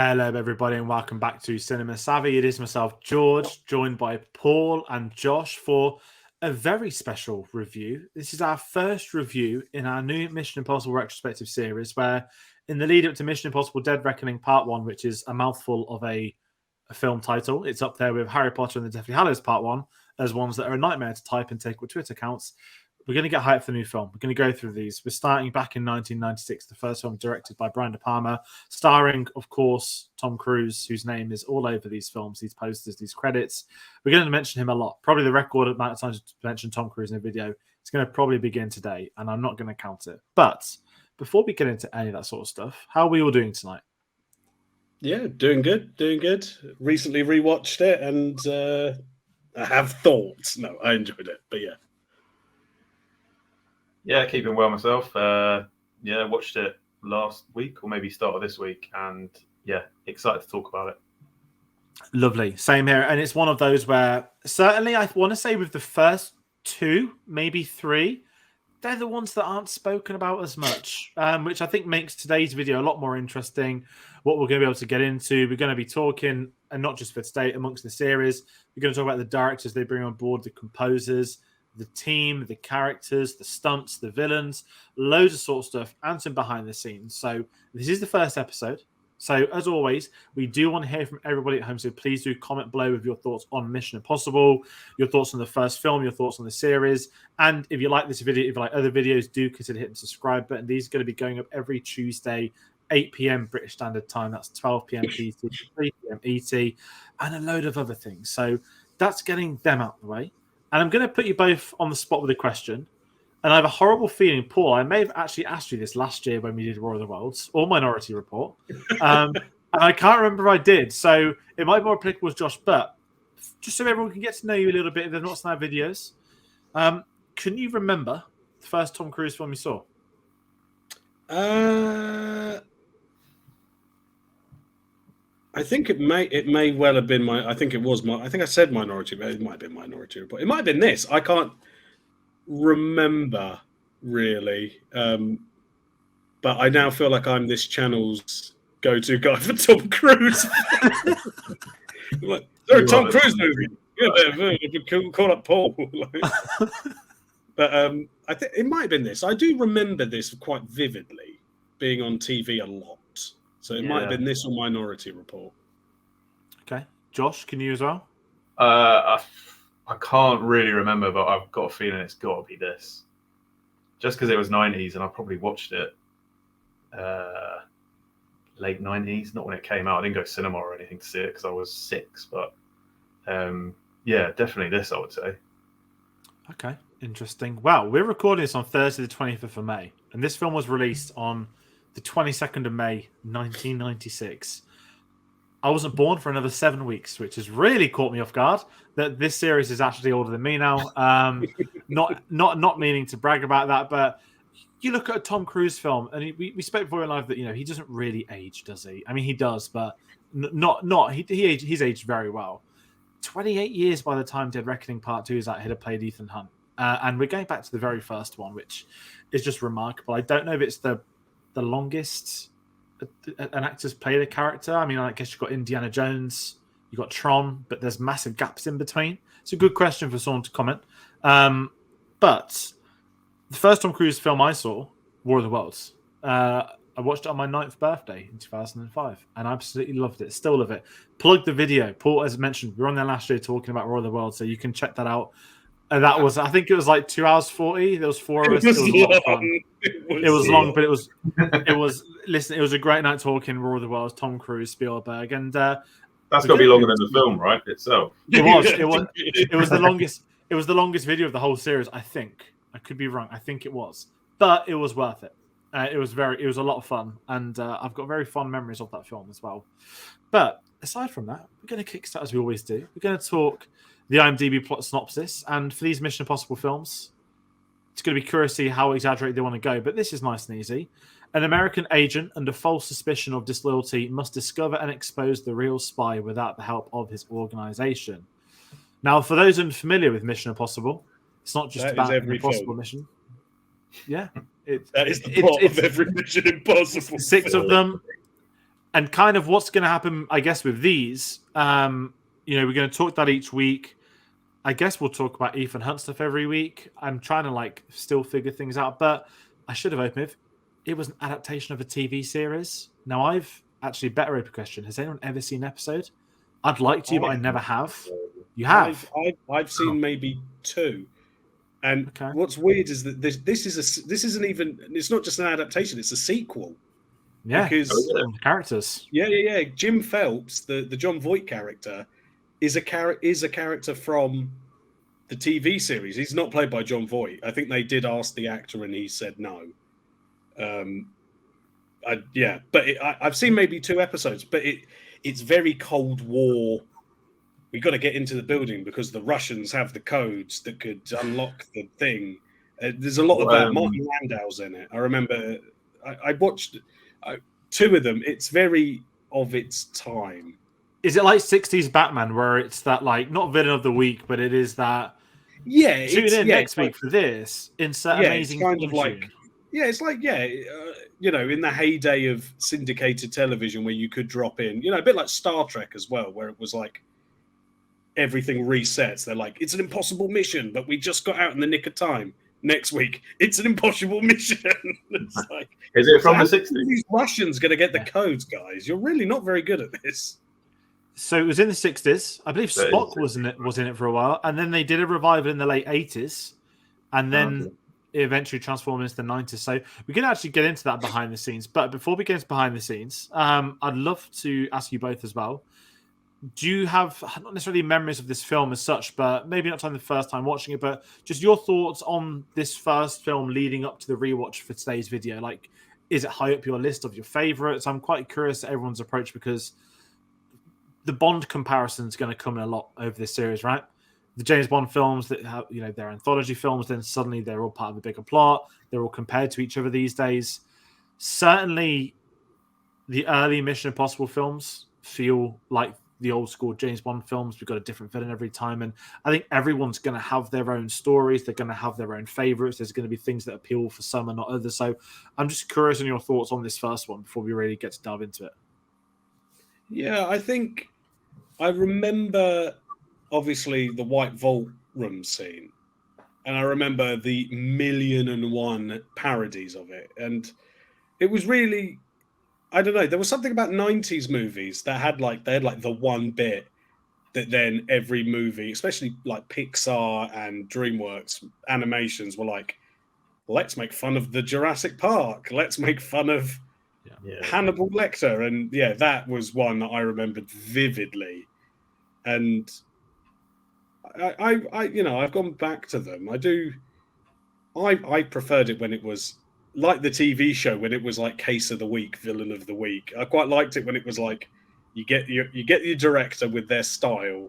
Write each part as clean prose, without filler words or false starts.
Hello, everybody, and welcome back to Cinema Savvy. It is myself, George, joined by Paul and Josh for a very special review. This is our first review in our new Mission Impossible retrospective series, where in the lead up to Mission Impossible Dead Reckoning Part 1, which is a mouthful of a film title, it's up there with Harry Potter and the Deathly Hallows Part 1 as ones that are a nightmare to type and take with Twitter accounts. We're going to get hyped for the new film. We're going to go through these. We're starting back in 1996, the first film directed by Brian De Palma, starring, of course, Tom Cruise, whose name is all over these films, these posters, these credits. We're going to mention him a lot. Probably the record amount of times to mention Tom Cruise in a video is going to probably begin today, and I'm not going to count it. But before we get into any of that sort of stuff, how are we all doing tonight? Yeah, doing good. Recently rewatched it, and I have thoughts. No, I enjoyed it, but yeah. Yeah, keeping well myself. Watched it last week or maybe start of this week, and yeah, excited to talk about it. Lovely. Same here. And it's one of those where certainly I want to say with the first two, maybe three, they're the ones that aren't spoken about as much, which I think makes today's video a lot more interesting. What we're going to be able to get into, we're going to be talking, and not just for today, amongst the series, we're going to talk about the directors they bring on board, the composers, the team, the characters, the stunts, the villains, loads of sort of stuff, and some behind the scenes. So this is the first episode. So as always, we do want to hear from everybody at home. So please do comment below with your thoughts on Mission Impossible, your thoughts on the first film, your thoughts on the series. And if you like this video, if you like other videos, do consider hitting the subscribe button. These are going to be going up every Tuesday, 8 p.m. British Standard Time. That's 12 p.m. PT, 3 p.m. ET, and a load of other things. So that's getting them out of the way. And I'm going to put you both on the spot with a question. And I have a horrible feeling, Paul, I may have actually asked you this last year when we did War of the Worlds or Minority Report. And I can't remember if I did. So it might be more applicable as Josh. But just so everyone can get to know you a little bit if they've not seen our videos, can you remember the first Tom Cruise film you saw? I think it may well have been I think I said Minority, but it might have been Minority Report. It might have been this. I can't remember really. But I now feel like I'm this channel's go-to guy for Tom Cruise. Like, Tom Cruise movie. Yeah, call up Paul. But I think it might have been this. I do remember this quite vividly, being on TV a lot. So it might have been this or Minority Report. Okay. Josh, can you as well? I can't really remember, but I've got a feeling it's got to be this. Just because it was 90s and I probably watched it late 90s, not when it came out. I didn't go to cinema or anything to see it because I was 6. But definitely this, I would say. Okay, interesting. Well, we're recording this on Thursday the 25th of May. And this film was released on the 22nd of May, 1996. I wasn't born for another 7 weeks, which has really caught me off guard. That this series is actually older than me now. Not meaning to brag about that, but you look at a Tom Cruise film, and we spoke before in live that he doesn't really age, does he? I mean, he does, but he's aged very well. 28 years by the time Dead Reckoning Part 2 is out, he'd have played Ethan Hunt, and we're going back to the very first one, which is just remarkable. I don't know if it's the longest an actor's played a character. I mean, I guess you've got Indiana Jones, you've got Tron, but there's massive gaps in between. It's a good question for someone to comment. But the first Tom Cruise film I saw, War of the Worlds, I watched it on my 9th birthday in 2005, and I absolutely loved it. Still love it. Plug the video. Paul, as mentioned, we were on there last year talking about War of the Worlds, so you can check that out. And that was, I think it was like 2 hours 40. There was 4 of us. It was a lot of fun. It was long, but it was. Listen, it was a great night talking War of the Worlds, Tom Cruise, Spielberg, and that's got to be longer than the film, right? Itself. It was the longest. It was the longest video of the whole series. I think I could be wrong. I think it was, but it was worth it. It was a lot of fun, and I've got very fond memories of that film as well. But aside from that, we're going to kickstart as we always do. We're going to talk the IMDb plot synopsis, and for these Mission Impossible films, it's going to be curious to see how exaggerated they want to go, but this is nice and easy. An American agent under false suspicion of disloyalty must discover and expose the real spy without the help of his organization. Now, for those unfamiliar with Mission Impossible, it's not just about an impossible mission. Yeah. That is the plot of every Mission Impossible 6 of them. And kind of what's going to happen, I guess, with these, we're going to talk that each week. I guess we'll talk about Ethan Hunt stuff every week. I'm trying to still figure things out, but I should have opened with it was an adaptation of a TV series. Now I've actually better open question. Has anyone ever seen an episode? I'd like to, but I never have. You have? I've seen maybe 2. And what's weird is that this isn't even. It's not just an adaptation; it's a sequel. Yeah, because characters. Yeah. Jim Phelps, the John Voight character, is a character from the TV series. He's not played by John Voight. I think they did ask the actor, and he said no. I've seen maybe 2 episodes, but it's very Cold War. We got to get into the building because the Russians have the codes that could unlock the thing. There's a lot of that. Martin Landau's in it. I remember I watched 2 of them. It's very of its time. Is it like 60s Batman where it's that not villain of the week, but it is that tune in next week for this insert amazing it's kind of like it's like in the heyday of syndicated television where you could drop in a bit like Star Trek as well, where it was like everything resets. They're like, it's an impossible mission, but we just got out in the nick of time. Next week, it's an impossible mission. It's like, is it from the 60s? These Russians going to get the codes, guys. You're really not very good at this. So it was in the 60s. I believe Spock was in it for a while, and then they did a revival in the late 80s, and then it eventually transformed into the 90s. So we can actually get into that behind the scenes. But before we get into behind the scenes, I'd love to ask you both as well. Do you have not necessarily memories of this film as such, but maybe not the first time watching it, but just your thoughts on this first film leading up to the rewatch for today's video? Is it high up your list of your favorites? I'm quite curious at everyone's approach because the Bond comparison is going to come in a lot over this series, right? The James Bond films that have, they're anthology films, then suddenly they're all part of a bigger plot. They're all compared to each other these days. Certainly, the early Mission Impossible films feel like the old school James Bond films. We've got a different villain every time. And I think everyone's going to have their own stories. They're going to have their own favorites. There's going to be things that appeal for some and not others. So I'm just curious on your thoughts on this first one before we really get to delve into it. Yeah, I think I remember, obviously, the White Vault room scene. And I remember the 1,000,001 parodies of it. And it was really... I don't know. There was something about 90s movies that had the one bit that then every movie, especially like Pixar and DreamWorks animations, were like, let's make fun of the Jurassic Park. Let's make fun of Hannibal Lecter. And that was one that I remembered vividly. And I've gone back to them. I preferred it when it was like the TV show, when it was like Case of the Week, Villain of the Week. I quite liked it when it was like you get your director with their style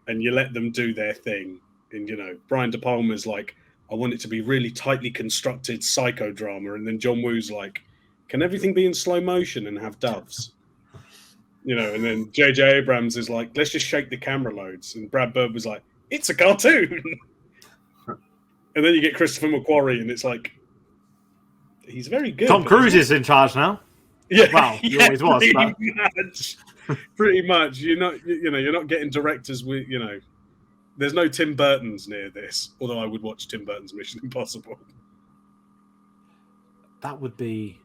and you let them do their thing. And Brian De Palma's like, I want it to be really tightly constructed psychodrama, and then John Woo's like, can everything be in slow motion and have doves? And then JJ Abrams is like, let's just shake the camera loads, and Brad Bird was like, it's a cartoon. And then you get Christopher McQuarrie, and it's like, he's very good. Tom Cruise is in charge now. Yeah, wow, he always was. Pretty much. You're not getting directors with There's no Tim Burton's near this. Although I would watch Tim Burton's Mission Impossible. That would be.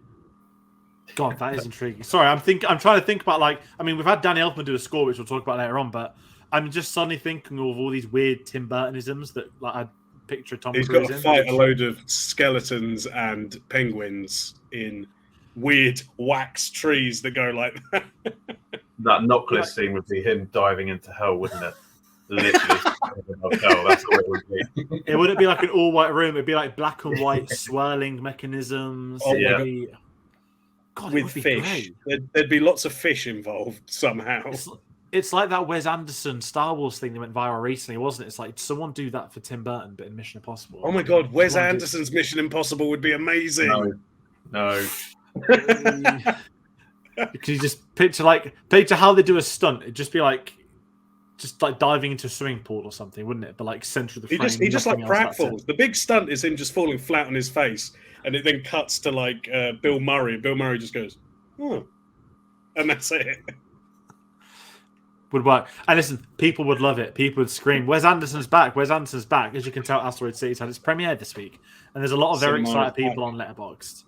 God, that is intriguing. Sorry, I'm trying to think about we've had Danny Elfman do a score, which we'll talk about later on, but I'm just suddenly thinking of all these weird Tim Burtonisms that I picture Tom Cruise in. He's got to fight a load of skeletons and penguins in weird wax trees that go like that. That knockless scene would be him diving into hell, wouldn't it? Literally. Hell, that's what it would be. It wouldn't be like an all-white room. It'd be like black and white swirling mechanisms. God, with fish. There'd be lots of fish involved somehow. It's like that Wes Anderson Star Wars thing that went viral recently, wasn't it? It's like someone do that for Tim Burton, but in Mission Impossible. Oh my God, Wes Anderson's Mission Impossible would be amazing. No. Can you just picture how they do a stunt? It'd just be just diving into a swimming pool or something, wouldn't it? But center of the frame. He just pratfalls. The big stunt is him just falling flat on his face, and it then cuts to Bill Murray. Bill Murray just goes, "Oh, and that's it. Would work. And listen, people would love it. People would scream, "Wes Anderson's back! Wes Anderson's back!" As you can tell, Asteroid City's had its premiere this week, and there's a lot of very excited people on Letterboxd.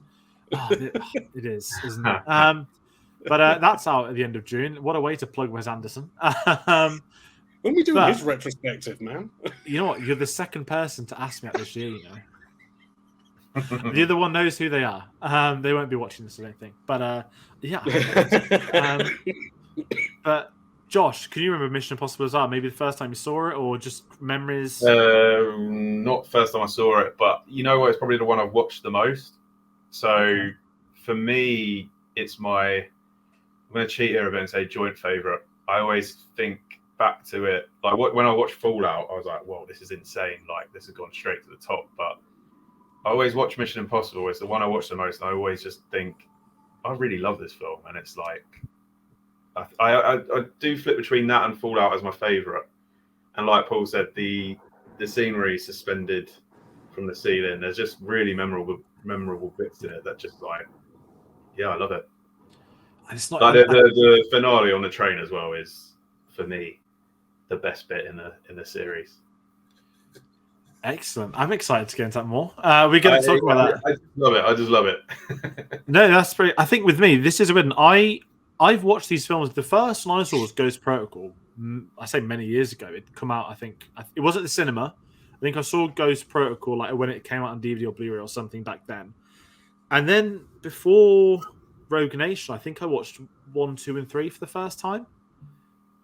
Oh, it is, isn't it? But that's out at the end of June. What a way to plug Wes Anderson. When we do his retrospective, man. You know what? You're the second person to ask me that this year, you know. The other one knows who they are. They won't be watching this, I don't think. But yeah. But Josh, can you remember Mission Impossible as well? Maybe the first time you saw it, or just memories? Not the first time I saw it, but you know what? It's probably the one I've watched the most. So for me, it's I'm going to cheat here a bit and say joint favorite. I always think back to it, like when I watched Fallout, I was like, "Whoa, this is insane! Like this has gone straight to the top." But I always watch Mission Impossible. It's the one I watch the most, and I always just think, I really love this film, and it's like, I do flip between that and Fallout as my favorite. And like Paul said, the scenery suspended from the ceiling, there's just really memorable bits in it that just like, yeah, I love it. And it's not like the finale on the train as well is, for me, the best bit in the series. Excellent. I'm excited to get into that more. We're going to talk about that. I just love it. No, that's pretty. I think with me, this is a written. I've watched these films. The first one I saw was Ghost Protocol. I say many years ago. It'd come out. I think it was at the cinema. I think I saw Ghost Protocol like when it came out on DVD or Blu-ray or something back then. And then before Rogue Nation, I think I watched 1, 2, and 3 for the first time.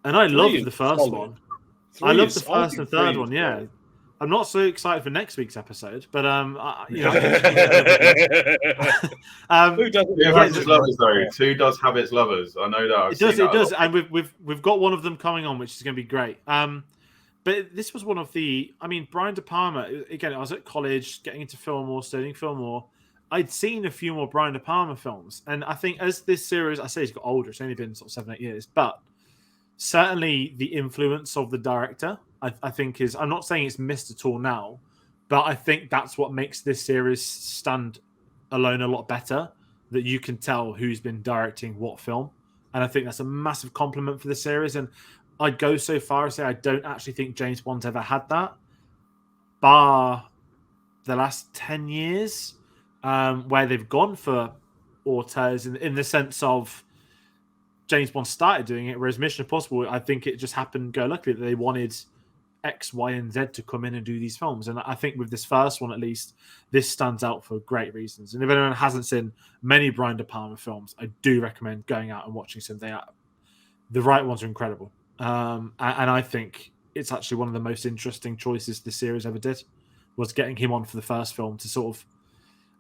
And I loved the first one. I loved the first and third one. Yeah. I'm not so excited for next week's episode, but you know, who doesn't have its lovers though? Two does have its lovers. I know that. It does, and we've got one of them coming on, which is going to be great. But this was one of the. I mean, Brian De Palma. Again, I was at college, getting into film more, studying film more. I'd seen a few more Brian De Palma films, and I think as this series, I say he's got older. It's only been sort of 7-8 years, but certainly the influence of the director, I think is, I'm not saying it's missed at all now, but I think that's what makes this series stand alone a lot better, that you can tell who's been directing what film. And I think that's a massive compliment for the series. And I'd go so far as say I don't actually think James Bond's ever had that, bar the last 10 years, where they've gone for auteurs in the sense of James Bond started doing it, whereas Mission Impossible, I think it just happened go luckily that they wanted X, Y, and Z to come in and do these films. And I think with this first one, at least, this stands out for great reasons. And if anyone hasn't seen many Brian De Palma films, I do recommend going out and watching some. The right ones are incredible. And I think it's actually one of the most interesting choices the series ever did, was getting him on for the first film to sort of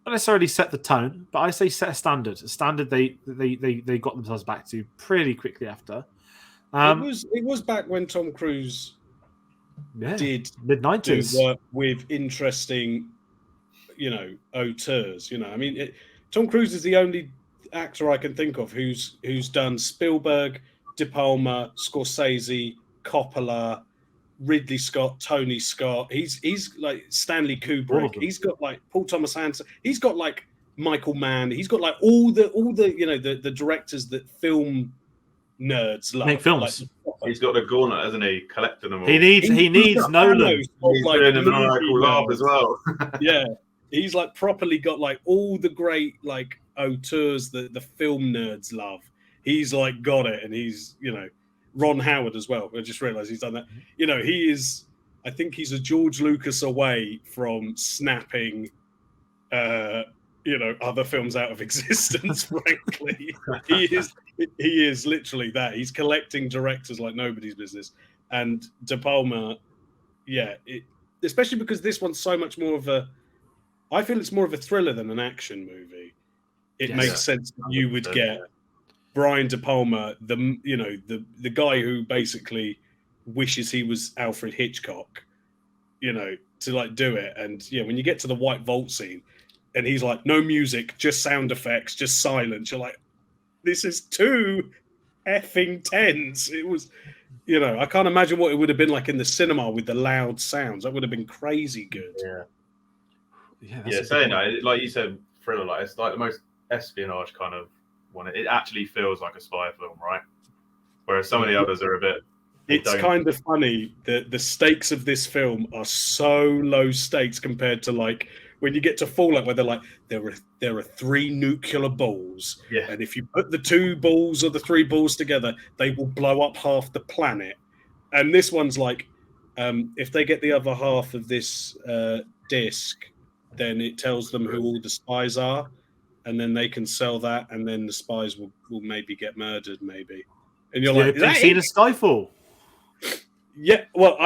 not necessarily set the tone, but I say set a standard. A standard they got themselves back to pretty quickly after. It was back when Tom Cruise did mid-90s do work with interesting, auteurs. I mean, Tom Cruise is the only actor I can think of who's done Spielberg, De Palma, Scorsese, Coppola, Ridley Scott, Tony Scott. He's like Stanley Kubrick. He's got like Paul Thomas Anderson. He's got like Michael Mann. He's got like all the the directors that film nerds love. Make films. Like, he's got the gauntlet, hasn't he? Collecting them all. He needs Nolan. He's doing a maniacal laugh as well. Yeah, he's like properly got like all the great like auteurs that the film nerds love. He's like got it, and he's Ron Howard as well. I just realized he's done that. He is. I think he's a George Lucas away from snapping, other films out of existence. Frankly, he is literally that. He's collecting directors like nobody's business. And De Palma, especially because this one's so much more of a. I feel it's more of a thriller than an action movie. It makes sense that you would get Brian De Palma, the guy who basically wishes he was Alfred Hitchcock, to like do it. And when you get to the White Vault scene and he's like, no music, just sound effects, just silence, you're like, this is too effing tense. It was, I can't imagine what it would have been like in the cinema with the loud sounds. That would have been crazy good. Saying that, like you said, thriller, like it's like the most espionage kind of one. It actually feels like a spy film, right? Whereas some of the others are a bit. It's kind of funny that the stakes of this film are so low stakes compared to like when you get to Fallout, where they're like, there are 3 nuclear balls, and if you put the 2 balls or the 3 balls together, they will blow up half the planet. And this one's like, if they get the other half of this disc, then it tells them who all the spies are, and then they can sell that, and then the spies will maybe get murdered, maybe. And you're like, have you seen a Skyfall? Yeah, well,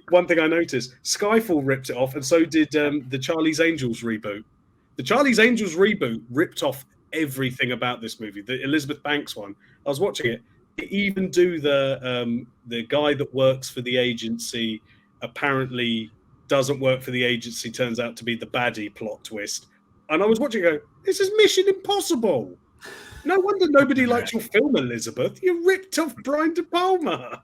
one thing I noticed, Skyfall ripped it off, and so did the Charlie's Angels reboot. The Charlie's Angels reboot ripped off everything about this movie. The Elizabeth Banks one, I was watching it. They even do the guy that works for the agency apparently doesn't work for the agency, turns out to be the baddie plot twist. And I was watching it going, this is Mission Impossible. No wonder nobody likes your film, Elizabeth. You ripped off Brian De Palma.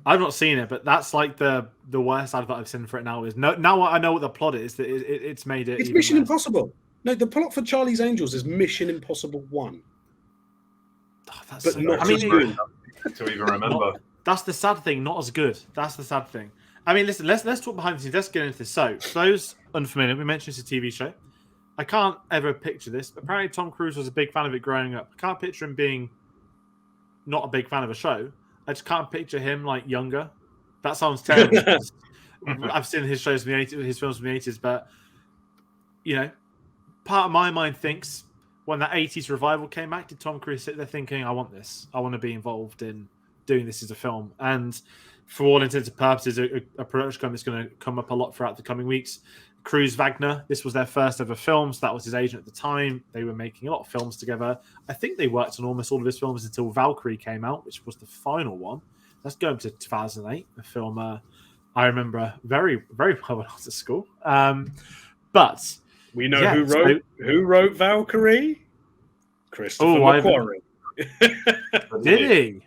I've not seen it, but that's like the worst advert I've seen for it now. Now I know what the plot is. That it's made it. It's Mission Impossible. No, the plot for Charlie's Angels is Mission Impossible 1. Oh, that's but so not to even remember. That's the sad thing. Not as good. That's the sad thing. I mean, listen. Let's talk behind the scenes. Let's get into this. So, for those unfamiliar, we mentioned it's a TV show. I can't ever picture this. Apparently, Tom Cruise was a big fan of it growing up. I can't picture him being not a big fan of a show. I just can't picture him like younger. That sounds terrible. I've seen his shows from the 80s, his films from the 80s, but you know, part of my mind thinks when that 80s revival came back, did Tom Cruise sit there thinking, I want this. I want to be involved in doing this as a film. And for all intents and purposes, a production company is going to come up a lot throughout the coming weeks. Cruise Wagner, this was their first ever film, so that was his agent at the time. They were making a lot of films together. I think they worked on almost all of his films until Valkyrie came out, which was the final one. That's going to 2008, a film I remember very, very well when I was at school. But we know who wrote Valkyrie? Christopher McQuarrie. Did he?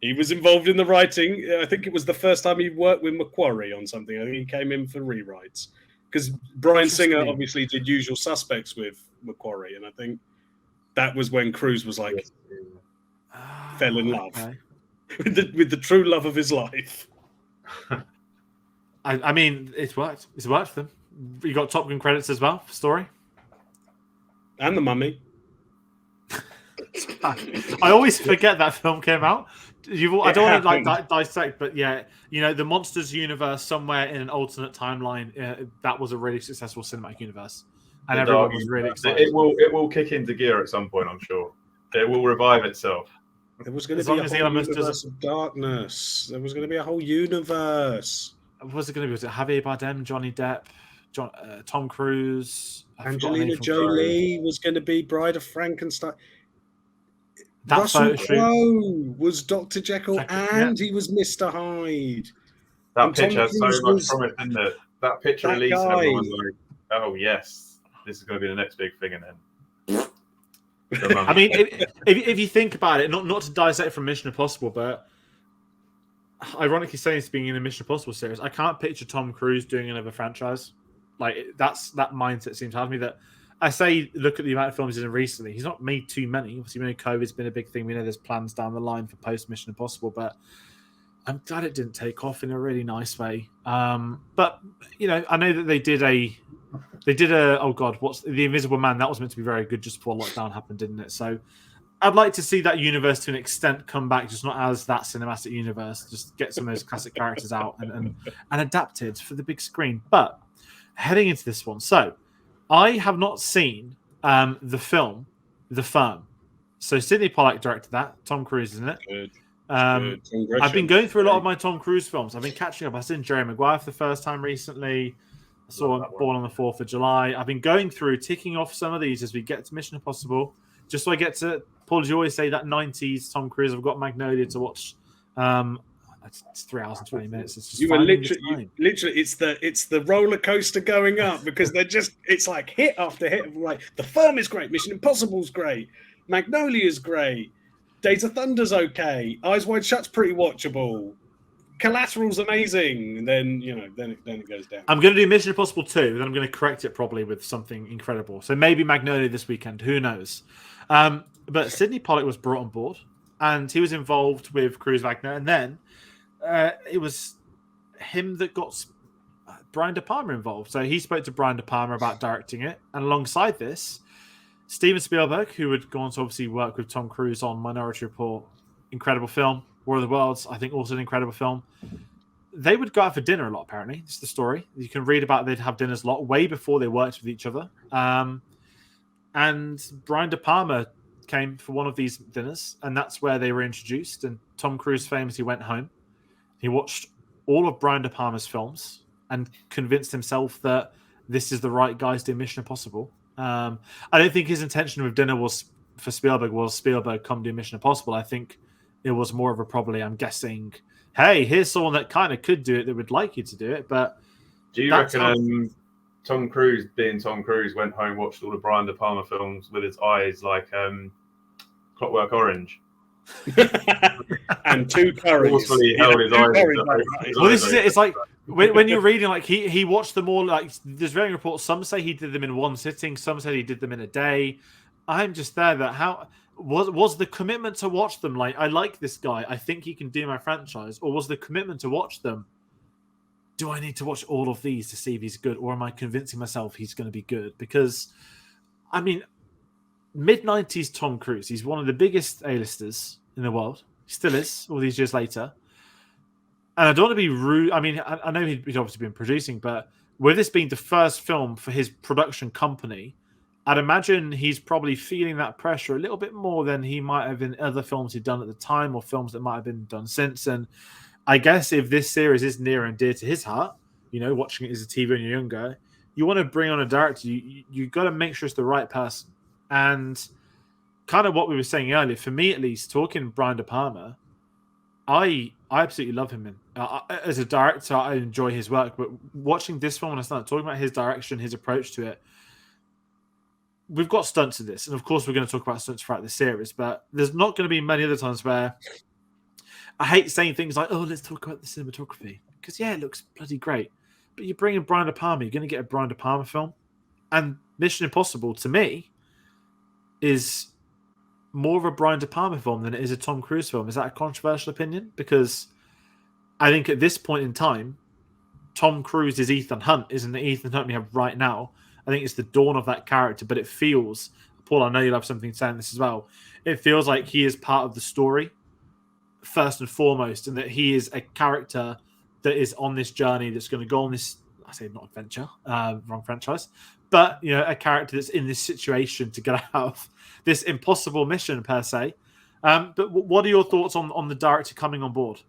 He was involved in the writing. I think it was the first time he worked with McQuarrie on something. I think he came in for rewrites. Because Bryan Singer obviously did Usual Suspects with McQuarrie, and I think that was when Cruise was like fell in love with the true love of his life. I mean, it's worked. It's worked for them. You got Top Gun credits as well for story, and The Mummy. I always forget that film came out. I don't want to like dissect, but yeah, you know, the Monsters universe somewhere in an alternate timeline, that was a really successful cinematic universe, and everyone was really excited. It will kick into gear at some point, I'm sure. It will revive itself. There was going to be a whole universe of darkness. There was going to be a whole universe. What was it going to be? Was it Javier Bardem, Johnny Depp, Tom Cruise, Angelina Jolie was going to be Bride of Frankenstein. That Russell Crowe was Dr. Jekyll and he was Mr. Hyde. That picture has so much promise, didn't it? That picture release, and everyone's like, oh, yes, this is going to be the next big thing. And then. I mean, if you think about it, not to dissect from Mission Impossible, but ironically saying it's being in a Mission Impossible series, I can't picture Tom Cruise doing another franchise. Like, that mindset seems to have me that. I say, look at the amount of films he's in recently. He's not made too many. Obviously, COVID's been a big thing. We know there's plans down the line for post Mission Impossible, but I'm glad it didn't take off in a really nice way. But you know, I know that they did a oh god, what's The Invisible Man? That was meant to be very good just before lockdown happened, didn't it? So I'd like to see that universe to an extent come back, just not as that cinematic universe. Just get some of those classic characters out and adapted for the big screen. But heading into this one, so. I have not seen the film, The Firm. So Sidney Pollack directed that. Tom Cruise, isn't it? Good. I've been going through a lot of my Tom Cruise films. I've been catching up. I've seen Jerry Maguire for the first time recently. I saw Born on the 4th of July. I've been going through, ticking off some of these as we get to Mission Impossible. Just so I get to, Paul, as you always say, that 90s Tom Cruise. I've got Magnolia to watch. It's 3 hours and 20 minutes. It's just literally it's the roller coaster going up because it's like hit after hit. Like The Firm is great, Mission Impossible's great, Magnolia's great, Days of Thunder's okay, Eyes Wide Shut's pretty watchable, Collateral's amazing, and then it goes down. I'm going to do Mission Impossible 2, then I'm going to correct it probably with something incredible. So maybe Magnolia this weekend. Who knows? But Sidney Pollack was brought on board, and he was involved with Cruise Wagner, and then it was him that got Brian De Palma involved. So he spoke to Brian De Palma about directing it, and alongside this, Steven Spielberg, who would go on to obviously work with Tom Cruise on Minority Report, incredible film. War of the Worlds, I think, also an incredible film. They would go out for dinner a lot, apparently. It's the story. You can read about they'd have dinners a lot, way before they worked with each other. And Brian De Palma came for one of these dinners, and that's where they were introduced. And Tom Cruise famously went home. He watched all of Brian De Palma's films and convinced himself that this is the right guys to do Mission Impossible. I don't think his intention with dinner was for Spielberg come do Mission Impossible. I think it was more of a probably, I'm guessing, hey, here's someone that kind of could do it that would like you to do it. But do you reckon Tom Cruise, being Tom Cruise, went home, watched all the Brian De Palma films with his eyes like Clockwork Orange? And 2 curries. Forcefully held his eyes. Well, this is it. It's like when you're reading, like he watched them all. Like there's varying reports. Some say he did them in one sitting. Some said he did them in a day. I'm just there. That how was the commitment to watch them? Like I like this guy. I think he can do my franchise. Or was the commitment to watch them? Do I need to watch all of these to see if he's good, or am I convincing myself he's going to be good? Because, I mean, mid-90s Tom Cruise, he's one of the biggest A-listers in the world. He still is, all these years later. And I don't want to be rude. I mean, I know he'd obviously been producing, but with this being the first film for his production company, I'd imagine he's probably feeling that pressure a little bit more than he might have in other films he'd done at the time or films that might have been done since. And I guess if this series is near and dear to his heart, you know, watching it as a TV when you're younger, you want to bring on a director. You got to make sure it's the right person. And kind of what we were saying earlier, for me at least, talking Brian De Palma, I absolutely love him. As a director, I enjoy his work. But watching this film, when I started talking about his direction, his approach to it, we've got stunts in this. And of course, we're going to talk about stunts throughout the series. But there's not going to be many other times where I hate saying things like, oh, let's talk about the cinematography. Because, yeah, it looks bloody great. But you bring in Brian De Palma, you're going to get a Brian De Palma film. And Mission Impossible, to me, is more of a Brian De Palma film than it is a Tom Cruise film. Is that a controversial opinion? Because I think at this point in time, Tom Cruise is Ethan Hunt, isn't the Ethan Hunt we have right now. I think it's the dawn of that character, but it feels, Paul, I know you'll have something to say on this as well. It feels like he is part of the story first and foremost, and that he is a character that is on this journey that's going to go on this, I say not adventure, wrong franchise, but you know, a character that's in this situation to get out of this impossible mission per se. But what are your thoughts on the director coming on board?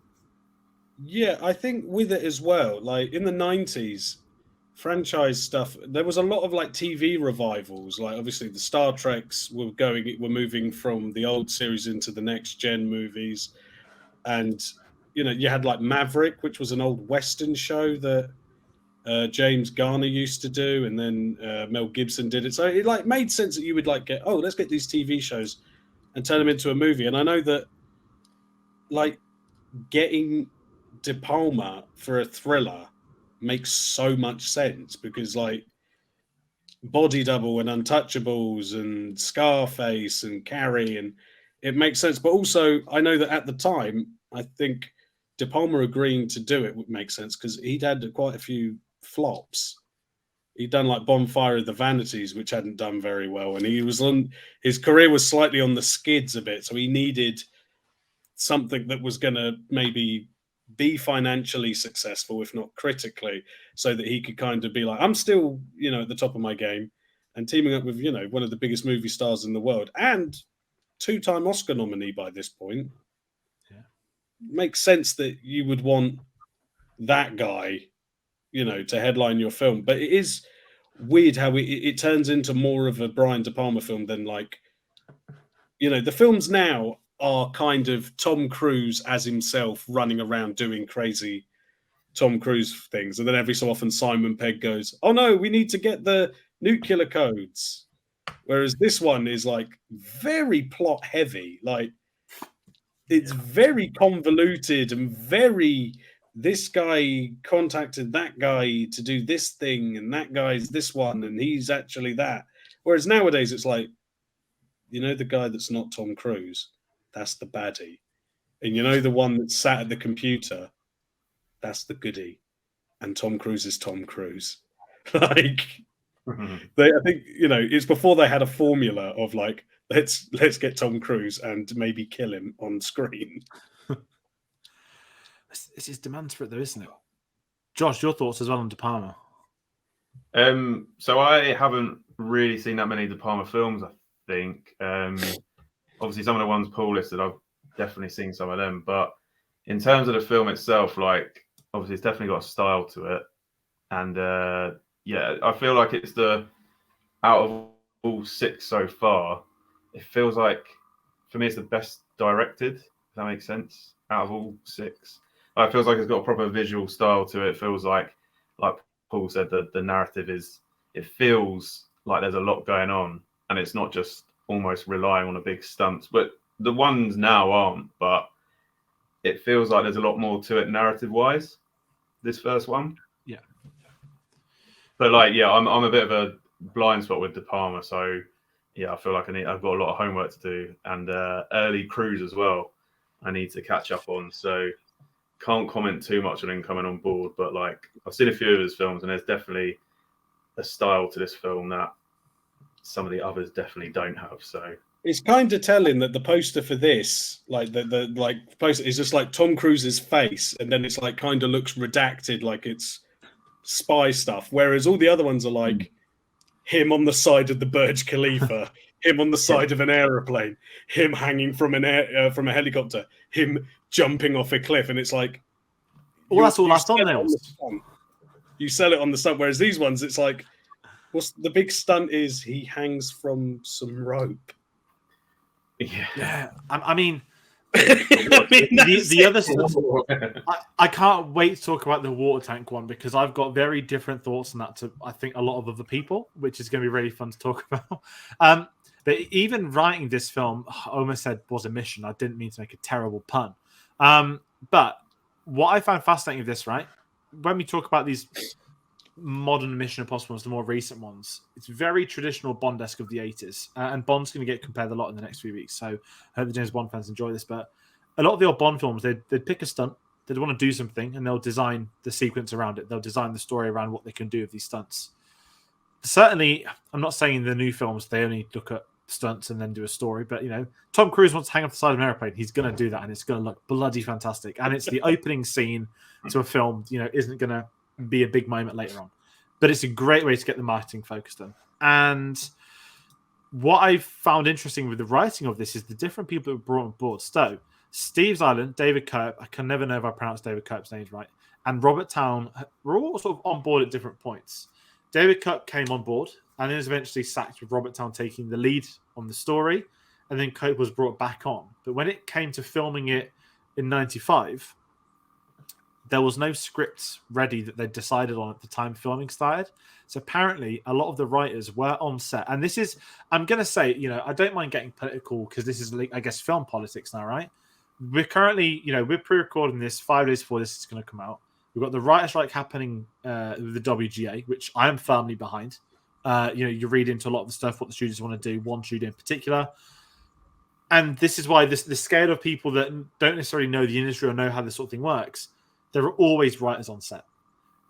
Yeah, I think with it as well, like in the 90s, franchise stuff, there was a lot of like TV revivals. Like obviously the Star Treks were moving from the old series into the next gen movies. And, you know, you had like Maverick, which was an old Western show that James Garner used to do. And then Mel Gibson did it. So it like made sense that you would like let's get these TV shows and turn them into a movie. And I know that like getting De Palma for a thriller makes so much sense because like Body Double and Untouchables and Scarface and Carrie, and it makes sense. But also I know that at the time, I think De Palma agreeing to do it would make sense because he'd had quite a few flops. He'd done like Bonfire of the Vanities, which hadn't done very well. And his career was slightly on the skids a bit. So he needed something that was going to maybe be financially successful, if not critically, so that he could kind of be like, I'm still, you know, at the top of my game, and teaming up with, you know, one of the biggest movie stars in the world and 2-time Oscar nominee by this point. Yeah. Makes sense that you would want that guy, you know, to headline your film. But it is weird how it turns into more of a Brian De Palma film than like, you know, the films now are kind of Tom Cruise as himself running around doing crazy Tom Cruise things. And then every so often Simon Pegg goes, oh no, we need to get the nuclear codes. Whereas this one is like very plot heavy. Like it's very convoluted and very, this guy contacted that guy to do this thing and that guy's this one and he's actually that. Whereas nowadays it's like, you know the guy that's not Tom Cruise, that's the baddie, and you know the one that sat at the computer, that's the goodie, and Tom Cruise is Tom Cruise. Like, I think it's before they had a formula of like let's get Tom Cruise and maybe kill him on screen. It's his demands for it, though, isn't it? Josh, your thoughts as well on De Palma? So I haven't really seen that many De Palma films. I think obviously some of the ones Paul listed, I've definitely seen some of them. But in terms of the film itself, like obviously it's definitely got a style to it, and I feel like it's out of all 6 so far, it feels like for me it's the best directed. If that makes sense. Out of all 6, it feels like it's got a proper visual style to it. It feels like Paul said, the narrative it feels like there's a lot going on, and it's not just almost relying on a big stunts. But the ones now aren't. But it feels like there's a lot more to it narrative wise. This first one, yeah. But I'm a bit of a blind spot with De Palma, so I feel like I've got a lot of homework to do, and early Cruise as well. I need to catch up on, so can't comment too much on him coming on board. But like I've seen a few of his films, and there's definitely a style to this film that some of the others definitely don't have. So it's kind of telling that the poster for this, like the poster, is just like Tom Cruise's face, and then it's like kind of looks redacted, like it's spy stuff. Whereas all the other ones are like him on the side of the Burj Khalifa, him on the side of an aeroplane, him hanging from from a helicopter, him jumping off a cliff, and it's like, well, that's all our thumbnails. You sell it on the stunt, whereas these ones, it's like, what's the big stunt is he hangs from some rope. Yeah. I mean, the other stuff. I can't wait to talk about the water tank one, because I've got very different thoughts on that to I think a lot of other people, which is going to be really fun to talk about. But even writing this film, I almost said was a mission. I didn't mean to make a terrible pun. But what I found fascinating with this, right, when we talk about these modern Mission Impossible ones, the more recent ones, it's very traditional Bond-esque of the 80s. And Bond's going to get compared a lot in the next few weeks. So I hope the James Bond fans enjoy this. But a lot of the old Bond films, they'd pick a stunt, they'd want to do something, and they'll design the sequence around it. They'll design the story around what they can do with these stunts. Certainly, I'm not saying the new films, they only look at stunts and then do a story. But, Tom Cruise wants to hang off the side of an airplane. He's going to do that, and it's going to look bloody fantastic. And it's the opening scene to a film, isn't going to be a big moment later on. But it's a great way to get the marketing focused on. And what I found interesting with the writing of this is the different people that were brought on board. So, Steve's Island, David Koepp, I can never know if I pronounce David Koepp's name right, and Robert Town were all sort of on board at different points. David Koepp came on board and then was eventually sacked, with Robert Town taking the lead on the story, and then Koepp was brought back on. But when it came to filming it in 95, there was no script ready that they decided on at the time filming started. So apparently a lot of the writers were on set. And this is, I'm going to say, I don't mind getting political because this is, I guess, film politics now, right? We're currently, we're pre-recording this 5 days before this is going to come out. We've got the writer strike happening with the WGA, which I am firmly behind. You read into a lot of the stuff, what the studios want to do, one studio in particular. And this is why the scale of people that don't necessarily know the industry or know how this sort of thing works, there are always writers on set.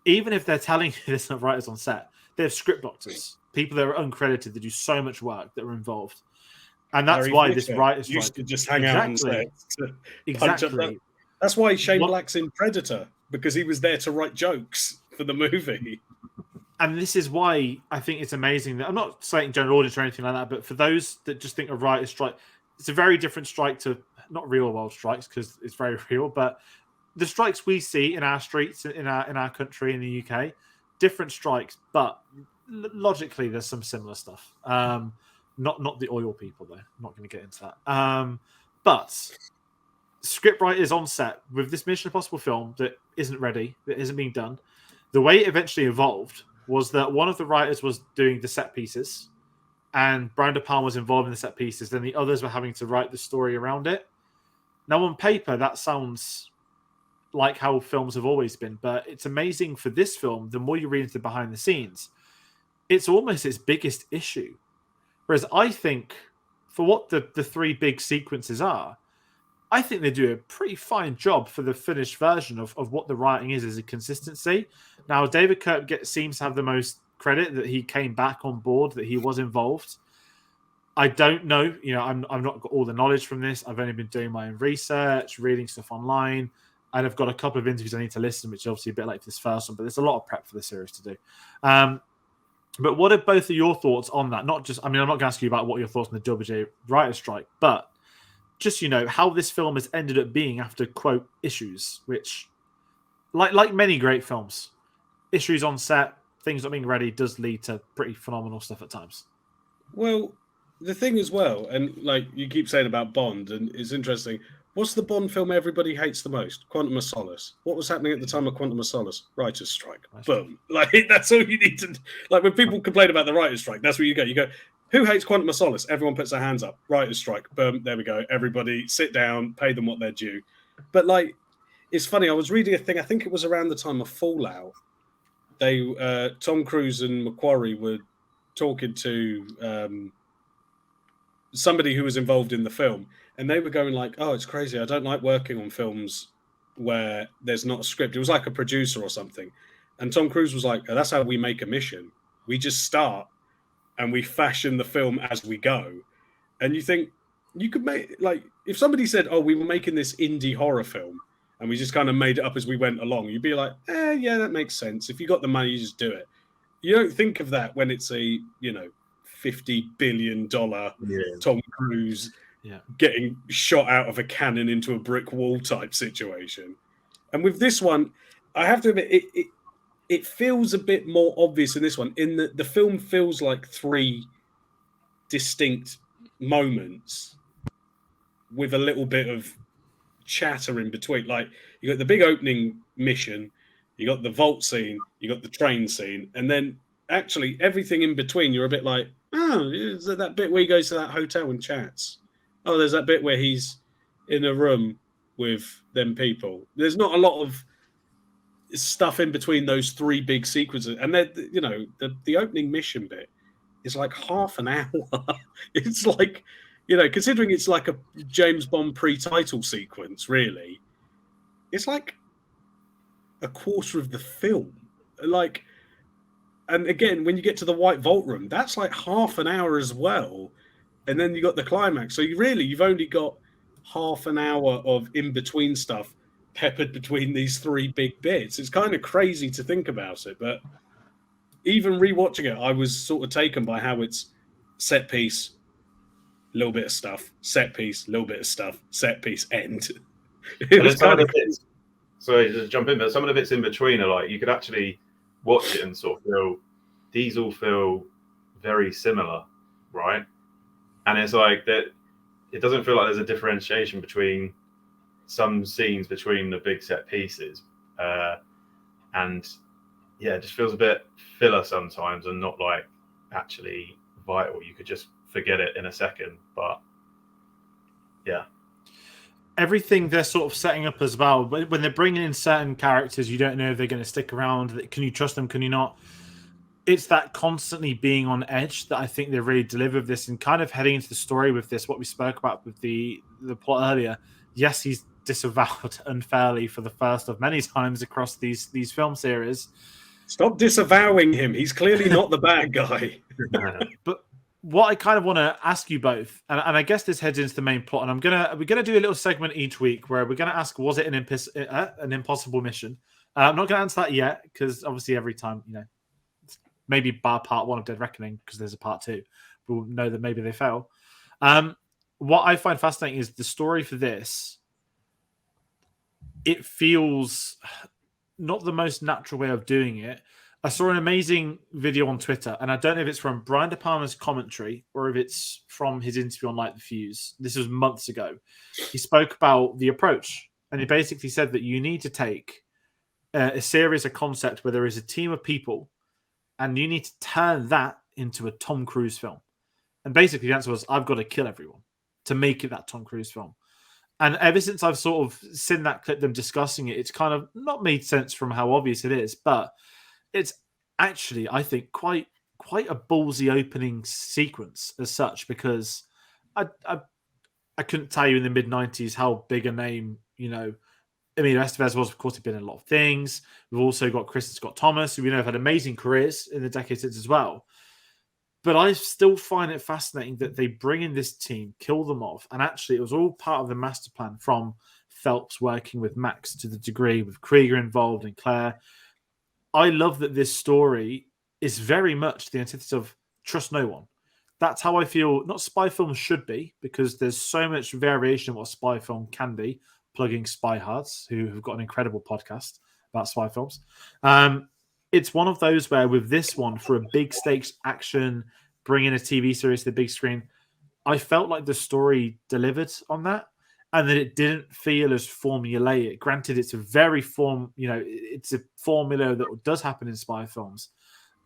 Even if they're telling you there's no writers on set, they have script doctors, people that are uncredited that do so much work that are involved. And that's why this writer's strike used to just hang out on set. Exactly. That's why Shane Black's in Predator, because he was there to write jokes for the movie. And this is why I think it's amazing that I'm not saying general audience or anything like that, but for those that just think a writer's strike, it's a very different strike to not real world strikes, because it's very real, but the strikes we see in our streets, in our country, in the UK, different strikes, but logically there's some similar stuff. Not the oil people though. I'm not going to get into that. But scriptwriters on set with this Mission Impossible film that isn't ready, that isn't being done. The way it eventually evolved was that one of the writers was doing the set pieces, and Brian De Palma was involved in the set pieces. Then the others were having to write the story around it. Now on paper that sounds like how films have always been, but it's amazing for this film. The more you read into the behind the scenes, it's almost its biggest issue. Whereas I think for what the three big sequences are, I think they do a pretty fine job for the finished version of what the writing is as a consistency. Now, David Kirk seems to have the most credit that he came back on board, that he was involved. I don't know. I've not got all the knowledge from this. I've only been doing my own research, reading stuff online, and I've got a couple of interviews I need to listen, which is obviously a bit like this first one, but there's a lot of prep for the series to do. But what are both of your thoughts on that? Not just, I'm not going to ask you about what your thoughts on the WJ writer's strike, but just, how this film has ended up being after, quote, issues, which, like many great films, issues on set, things not being ready does lead to pretty phenomenal stuff at times. Well, the thing as well, and like you keep saying about Bond, and it's interesting. What's the Bond film everybody hates the most? Quantum of Solace. What was happening at the time of Quantum of Solace? Writer's strike. Boom. Like, that's all you need to... Like, when people complain about the writer's strike, that's where you go. You go, who hates Quantum of Solace? Everyone puts their hands up. Writer's strike. Boom. There we go. Everybody sit down, pay them what they're due. But, like, it's funny. I was reading a thing. I think it was around the time of Fallout. Tom Cruise and Macquarie were talking to somebody who was involved in the film, and they were going like, oh, it's crazy. I don't like working on films where there's not a script. It was like a producer or something. And Tom Cruise was like, oh, that's how we make a mission. We just start and we fashion the film as we go. And you think you could make, like, if somebody said, oh, we were making this indie horror film and we just kind of made it up as we went along, you'd be like, yeah, that makes sense. If you got the money, you just do it. You don't think of that when it's a, $50 billion Tom Cruise getting shot out of a cannon into a brick wall type situation. And with this one, I have to admit, it feels a bit more obvious in this one, in that the film feels like three distinct moments with a little bit of chatter in between. Like, you got the big opening mission, you got the vault scene, you got the train scene, and then actually everything in between, you're a bit like, oh, is that bit where he goes to that hotel and chats? Oh, there's that bit where he's in a room with them people. There's not a lot of stuff in between those three big sequences. And then, the opening mission bit is like half an hour. It's like, considering it's like a James Bond pre-title sequence, really, it's like a quarter of the film. Like, and again, when you get to the White Vault Room, that's like half an hour as well. And then you got the climax. So you've only got half an hour of in-between stuff peppered between these three big bits. It's kind of crazy to think about it. But even rewatching it, I was sort of taken by how it's set piece, little bit of stuff, set piece, little bit of stuff, set piece, end. It was kind of bits. Sorry to jump in, but some of the bits in between are like, you could actually watch it and sort of feel, these all feel very similar, right? And it's like that, it doesn't feel like there's a differentiation between some scenes between the big set pieces. And yeah, it just feels a bit filler sometimes and not like actually vital. You could just forget it in a second, but yeah. Everything they're sort of setting up as well, when they're bringing in certain characters, you don't know if they're going to stick around. Can you trust them? Can you not? It's that constantly being on edge that I think they really deliver with this, and kind of heading into the story with this, what we spoke about with the plot earlier. Yes, he's disavowed unfairly for the first of many times across these film series. Stop disavowing him. He's clearly not the bad guy. But what I kind of want to ask you both, and I guess this heads into the main plot, and we're gonna do a little segment each week where we're gonna ask, was it an impossible mission? I'm not gonna answer that yet because obviously every time, maybe bar part one of Dead Reckoning, because there's a part two, we'll know that maybe they fail. What I find fascinating is the story for this. It feels not the most natural way of doing it. I saw an amazing video on Twitter, and I don't know if it's from Brian De Palma's commentary or if it's from his interview on Light the Fuse. This was months ago. He spoke about the approach, and he basically said that you need to take a series, a concept where there is a team of people, and you need to turn that into a Tom Cruise film. And basically the answer was, I've got to kill everyone to make it that Tom Cruise film. And ever since I've sort of seen that clip, them discussing it, it's kind of not made sense from how obvious it is, but it's actually, I think, quite a ballsy opening sequence as such, because I couldn't tell you in the mid-90s how big a name, I mean, Estevez was, of course, he'd been in a lot of things. We've also got Chris and Scott Thomas, who we know have had amazing careers in the decade since as well. But I still find it fascinating that they bring in this team, kill them off, and actually it was all part of the master plan from Phelps working with Max to the degree with Krieger involved and Claire. I love that this story is very much the antithesis of trust no one. That's how I feel not spy films should be, because there's so much variation of what a spy film can be, plugging Spy Hards, who have got an incredible podcast about spy films. It's one of those where with this one, for a big stakes action, bringing a TV series to the big screen, I felt like the story delivered on that, and that it didn't feel as formulaic. Granted, it's a very it's a formula that does happen in spy films.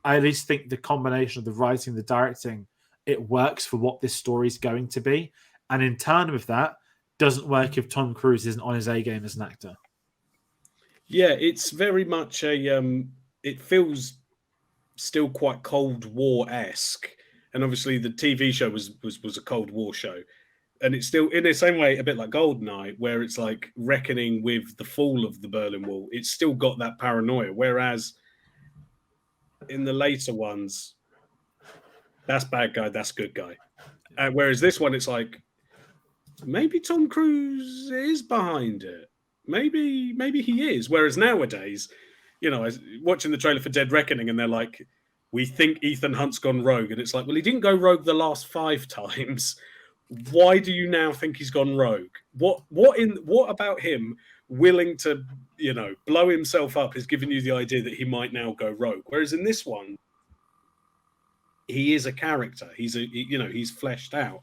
I at least think the combination of the writing, the directing, it works for what this story is going to be. And in tandem with that, doesn't work if Tom Cruise isn't on his A game as an actor. Yeah, it's very much it feels still quite Cold War-esque. And obviously the TV show was a Cold War show. And it's still, in the same way, a bit like GoldenEye, where it's like reckoning with the fall of the Berlin Wall. It's still got that paranoia. Whereas in the later ones, that's bad guy, that's good guy. Whereas this one, it's like, maybe Tom Cruise is behind it. Maybe he is. Whereas nowadays, I was watching the trailer for Dead Reckoning, and they're like, we think Ethan Hunt's gone rogue. And it's like, well, he didn't go rogue the last 5 times. Why do you now think he's gone rogue? What about him willing to, blow himself up is giving you the idea that he might now go rogue? Whereas in this one, he is a character. He's fleshed out.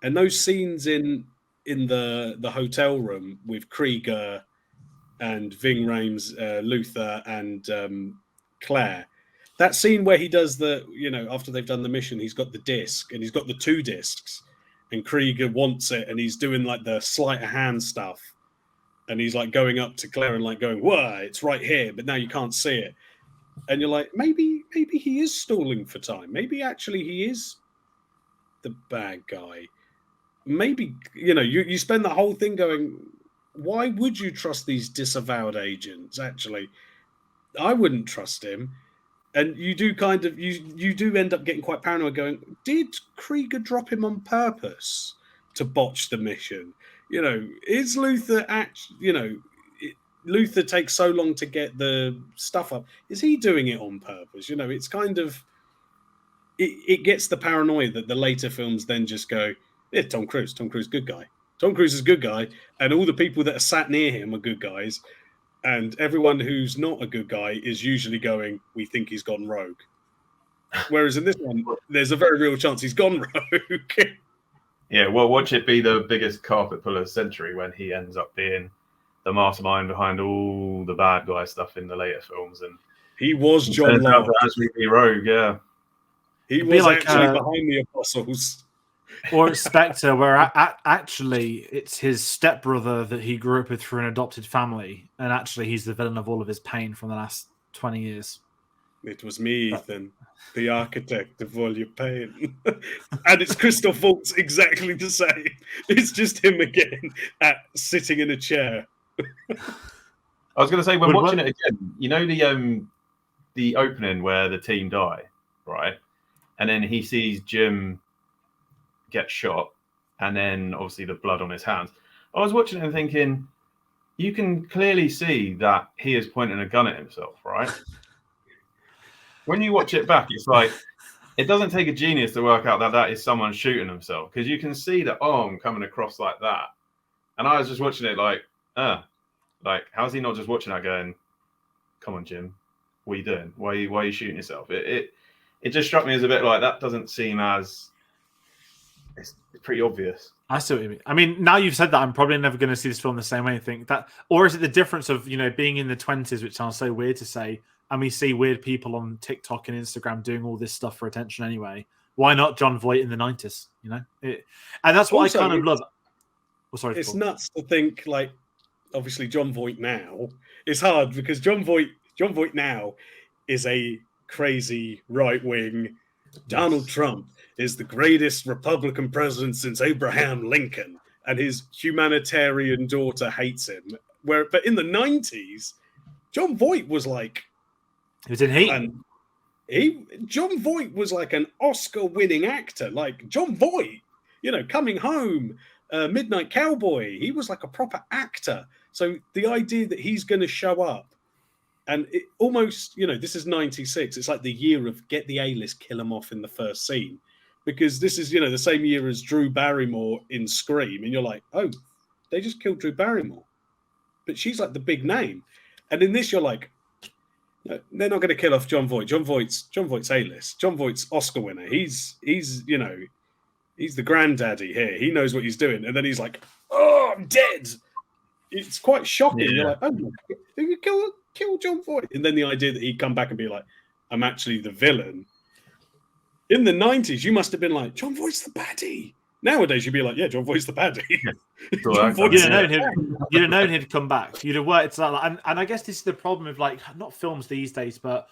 And those scenes in the hotel room with Krieger and Ving Rhames, Luther and Claire, that scene where he does after they've done the mission, he's got the disc and he's got the 2 discs. And Krieger wants it, and he's doing like the sleight of hand stuff, and he's like going up to Claire and like going, "Whoa, it's right here," but now you can't see it. And you're like, maybe he is stalling for time. Maybe actually he is the bad guy. Maybe you spend the whole thing going, why would you trust these disavowed agents? Actually, I wouldn't trust him. And you do you do end up getting quite paranoid going, did Krieger drop him on purpose to botch the mission? Is Luther Luther takes so long to get the stuff up. Is he doing it on purpose? It's kind of, it gets the paranoia that the later films then just go, yeah, Tom Cruise, good guy. Tom Cruise is a good guy. And all the people that are sat near him are good guys. And everyone who's not a good guy is usually going, we think he's gone rogue. Whereas in this one, there's a very real chance he's gone rogue. Yeah, well, watch it be the biggest carpet puller of the century when he ends up being the mastermind behind all the bad guy stuff in the later films. And he was John Locke. Actually be rogue, yeah. He was actually behind the apostles. Or Spectre, where actually it's his stepbrother that he grew up with through an adopted family, and actually he's the villain of all of his pain from the last 20 years. It was me, Ethan, the architect of all your pain. And it's Christoph Waltz exactly the same. It's just him again, sitting in a chair. I was going to say, when watching it again, the opening where the team die, right? And then he sees Jim get shot, and then obviously the blood on his hands. I was watching it and thinking, you can clearly see that he is pointing a gun at himself, right? When you watch it back, it's like, it doesn't take a genius to work out that is someone shooting himself, because you can see the arm coming across like that. And I was just watching it like, how's he not just watching that going, come on, Jim, what are you doing? Why are you shooting yourself? It just struck me as a bit like, that doesn't seem as, it's pretty obvious. I see what you mean. I mean, now you've said that, I'm probably never going to see this film the same way and think that, or is it the difference of, being in the 20s, which sounds so weird to say, and we see weird people on TikTok and Instagram doing all this stuff for attention anyway. Why not John Voight in the 90s? And that's what also, I kind of love. Oh, sorry, it's nuts to think, like, obviously John Voight now. It's hard because John Voight now is a crazy right-wing Donald Trump is the greatest Republican president since Abraham Lincoln, and his humanitarian daughter hates him. But in the 90s, John Voight was like, He was in Heat. John Voight was like an Oscar-winning actor. Like John Voight, Coming Home, Midnight Cowboy. He was like a proper actor. So the idea that he's going to show up, and it almost, this is 96. It's like the year of get the A-list, kill him off in the first scene. Because this is, the same year as Drew Barrymore in Scream. And you're like, oh, they just killed Drew Barrymore. But she's like the big name. And in this, you're like, no, they're not going to kill off John Voight. John Voight's A-list. John Voight's Oscar winner. He's he's the granddaddy here. He knows what he's doing. And then he's like, oh, I'm dead. It's quite shocking. Yeah. You're like, oh, you kill John Voight. And then the idea that he'd come back and be like, I'm actually the villain. In the 90s, you must have been like, John Voight's the baddie. Nowadays, you'd be like, yeah, John Voight's the baddie. You'd have known he'd come back. You'd have worked like, and I guess this is the problem with like not films these days, but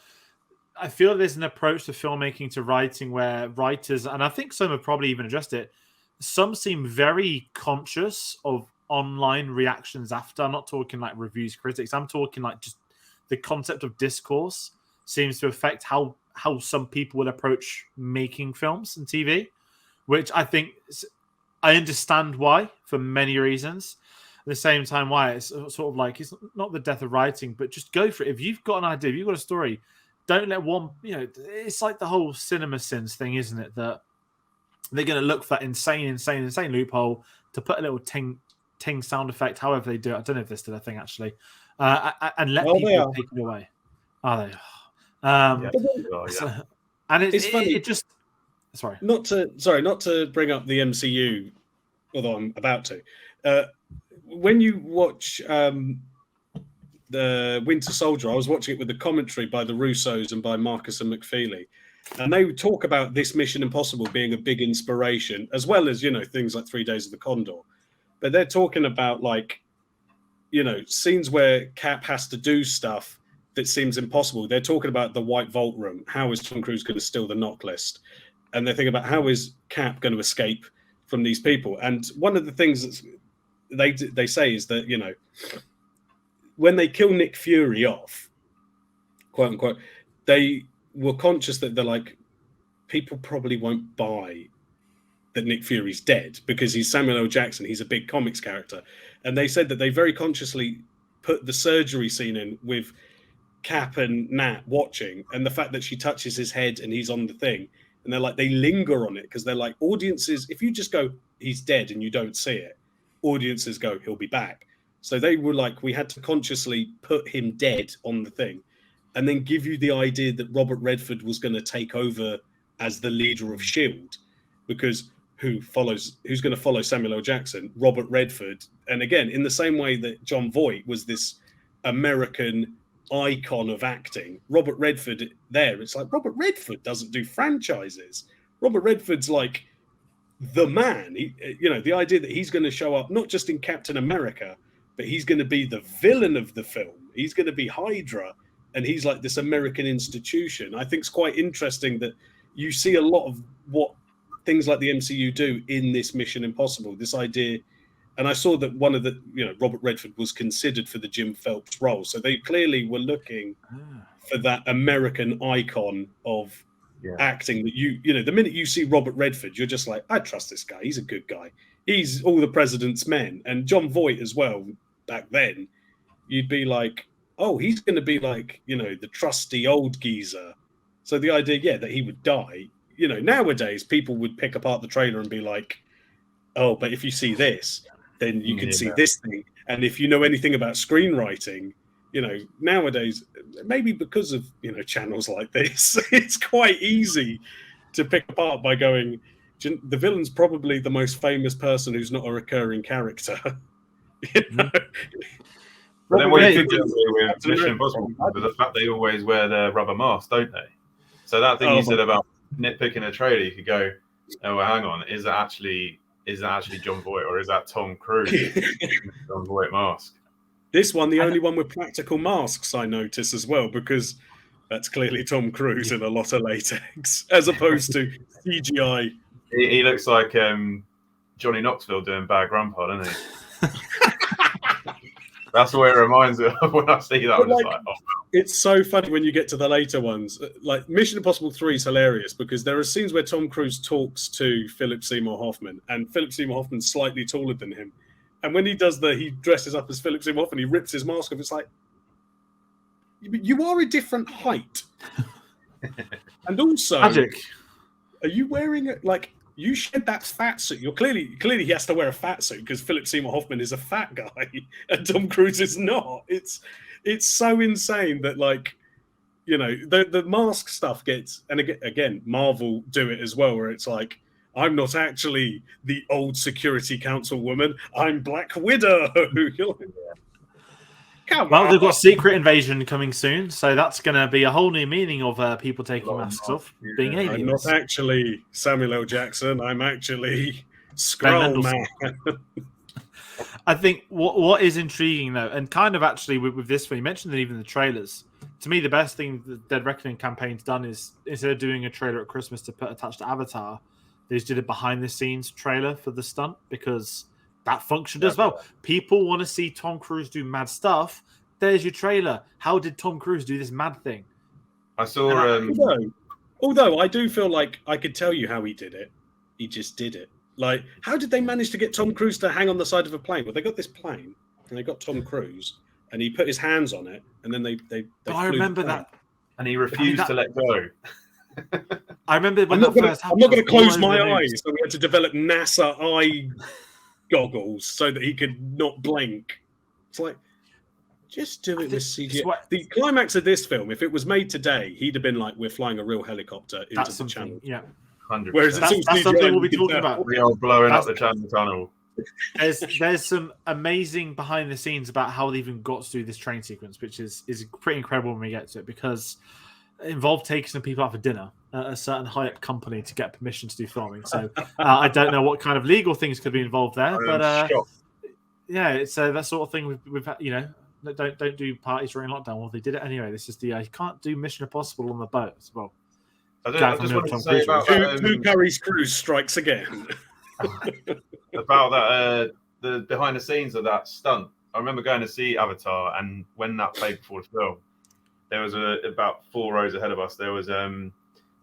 I feel there's an approach to filmmaking, to writing, where writers, and I think some have probably even addressed it, some seem very conscious of online reactions after. I'm not talking like reviews, critics. I'm talking like just the concept of discourse seems to affect how some people will approach making films and TV, which I think I understand why for many reasons. At the same time, why it's sort of like it's not the death of writing, but just go for it. If you've got an idea, if you've got a story, don't let one. It's like the whole cinema sins thing, isn't it? That they're going to look for that insane loophole to put a little ting sound effect, however they do it. I don't know if this did a thing actually, and let people take it away. Are they? And it's funny. It just not to bring up the MCU, although I'm about to. When you watch the Winter Soldier, I was watching it with the commentary by the Russos and by Marcus and McFeely, and they would talk about this Mission Impossible being a big inspiration, as well as things like 3 Days of the Condor. But they're talking about scenes where Cap has to do stuff that seems impossible. They're talking about the White Vault room. How is Tom Cruise going to steal the knock list? And they're thinking about how is Cap going to escape from these people? And one of the things that they say is that, when they kill Nick Fury off, quote unquote, they were conscious that they're like, people probably won't buy that Nick Fury's dead because he's Samuel L. Jackson. He's a big comics character. And they said that they very consciously put the surgery scene in with Cap and Nat watching, and the fact that she touches his head and he's on the thing, and they're like, they linger on it because they're like, audiences, if you just go, he's dead and you don't see it, audiences go, he'll be back. So they were like, we had to consciously put him dead on the thing and then give you the idea that Robert Redford was going to take over as the leader of S.H.I.E.L.D. because who's going to follow Samuel L. Jackson? Robert Redford. And again, in the same way that John Voight was this American icon of acting, Robert Redford there, it's like Robert Redford doesn't do franchises. Robert Redford's like the man. The idea that he's going to show up not just in Captain America, but he's going to be the villain of the film. He's going to be Hydra, and he's like this American institution. I think it's quite interesting that you see a lot of what things like the MCU do in this Mission Impossible, this idea. And I saw that one of the, Robert Redford was considered for the Jim Phelps role. So they clearly were looking for that American icon of acting that the minute you see Robert Redford, you're just like, I trust this guy. He's a good guy. He's all the president's men. And John Voight as well, back then, you'd be like, oh, he's going to be like, the trusty old geezer. So the idea, that he would die, nowadays people would pick apart the trailer and be like, oh, but if you see this, then you can see this thing. And if you know anything about screenwriting, nowadays, maybe because of, channels like this, it's quite easy to pick apart by going, the villain's probably the most famous person who's not a recurring character. But then what you could do with Mission Impossible is the fact they always wear their rubber masks, don't they? So that thing you said about nitpicking a trailer, you could go, oh, well, hang on, is that actually John Voight or is that Tom Cruise? John Voight mask. This one, the only one with practical masks, I notice as well, because That's clearly Tom Cruise in a lot of latex, as opposed to CGI. He looks like Johnny Knoxville doing Bad Grandpa, doesn't he? That's what it reminds me of when I see that. I'm just like, oh. It's so funny when you get to the later ones. Like Mission Impossible 3 is hilarious because there are scenes where Tom Cruise talks to Philip Seymour Hoffman, and Philip Seymour Hoffman's slightly taller than him. And when he dresses up as Philip Seymour Hoffman, he rips his mask off. It's like, you are a different height. And also, Magic. Are you wearing like you shed that fat suit? You're clearly he has to wear a fat suit because Philip Seymour Hoffman is a fat guy and Tom Cruise is not. It's so insane that like, you know, the mask stuff gets, and again Marvel do it as well, where it's like, I'm not actually the old security council woman, I'm Black Widow. Well, they've got Secret Invasion coming soon, so that's going to be a whole new meaning of people taking masks off, being aliens. I'm not actually Samuel L. Jackson. I'm actually Skrull Man. I think what is intriguing, though, and kind of actually with this film, you mentioned that even the trailers, to me, the best thing the Dead Reckoning campaign's done is, instead of doing a trailer at Christmas to put attached to Avatar, they just did a behind-the-scenes trailer for the stunt, because that functioned as well. People want to see Tom Cruise do mad stuff. There's your trailer. How did Tom Cruise do this mad thing? I saw. Although I do feel like I could tell you how he did it. He just did it. Like, how did they manage to get Tom Cruise to hang on the side of a plane? Well, they got this plane and they got Tom Cruise, and he put his hands on it, and then they I remember that, and he refused to let go. I remember when that first happened. I'm not going to close my eyes, so we had to develop NASA eye goggles so that he could not blink. It's like, just do it with CGI. The climax of this film, if it was made today, he'd have been like, we're flying a real helicopter into the channel. Yeah. 100%. Whereas that's something we'll be talking about. We are blowing up the channel tunnel. There's some amazing behind the scenes about how they even got to do this train sequence, which is pretty incredible when we get to it, because it involved taking some people out for dinner at a certain high-up company to get permission to do filming. So I don't know what kind of legal things could be involved there, but yeah, it's that sort of thing. We've you know, don't do parties during lockdown. Well, they did it anyway. This is you can't do Mission Impossible on the boat as well. I just wanted to say about Who carries Cruise strikes again. About that, the behind the scenes of that stunt. I remember going to see Avatar, and when that played before the film, there was about 4 rows ahead of us. There was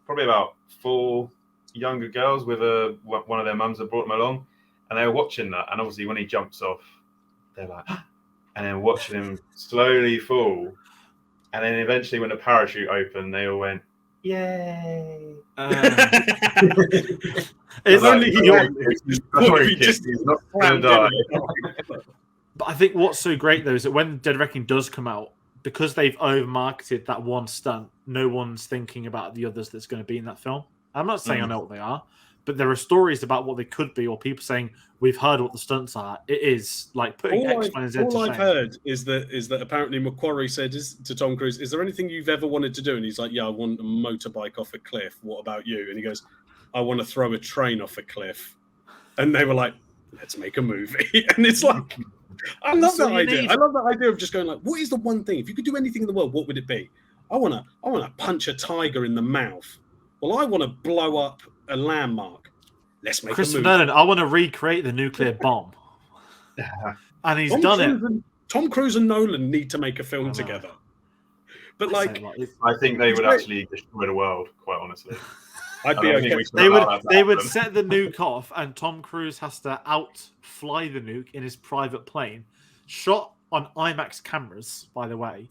probably about 4 younger girls with one of their mums that brought them along, and they were watching that. And obviously, when he jumps off, they're like, and then watching him slowly fall, and then eventually, when the parachute opened, they all went, "Yay!" It's only But I think what's so great though is that when Dead Reckoning does come out, because they've over-marketed that one stunt, no one's thinking about the others that's going to be in that film. I'm not saying I know what they are, but there are stories about what they could be, or people saying we've heard what the stunts are. It is like putting X, Y, and Z to shame. All I've heard is that apparently Macquarie said to Tom Cruise, "Is there anything you've ever wanted to do?" And he's like, "Yeah, I want a motorbike off a cliff. What about you?" And he goes, "I want to throw a train off a cliff." And they were like, "Let's make a movie." And it's like, I love that idea. I love that idea of just going like, what is the one thing? If you could do anything in the world, what would it be? I want to punch a tiger in the mouth. Well, I want to blow up a landmark. Let's make a movie. Nolan, I want to recreate the nuclear bomb. And he's done it. Tom Cruise and Nolan need to make a film together. But like, I think they would actually destroy the world, quite honestly. I'd be okay. They would set the nuke off, and Tom Cruise has to outfly the nuke in his private plane, shot on IMAX cameras, by the way,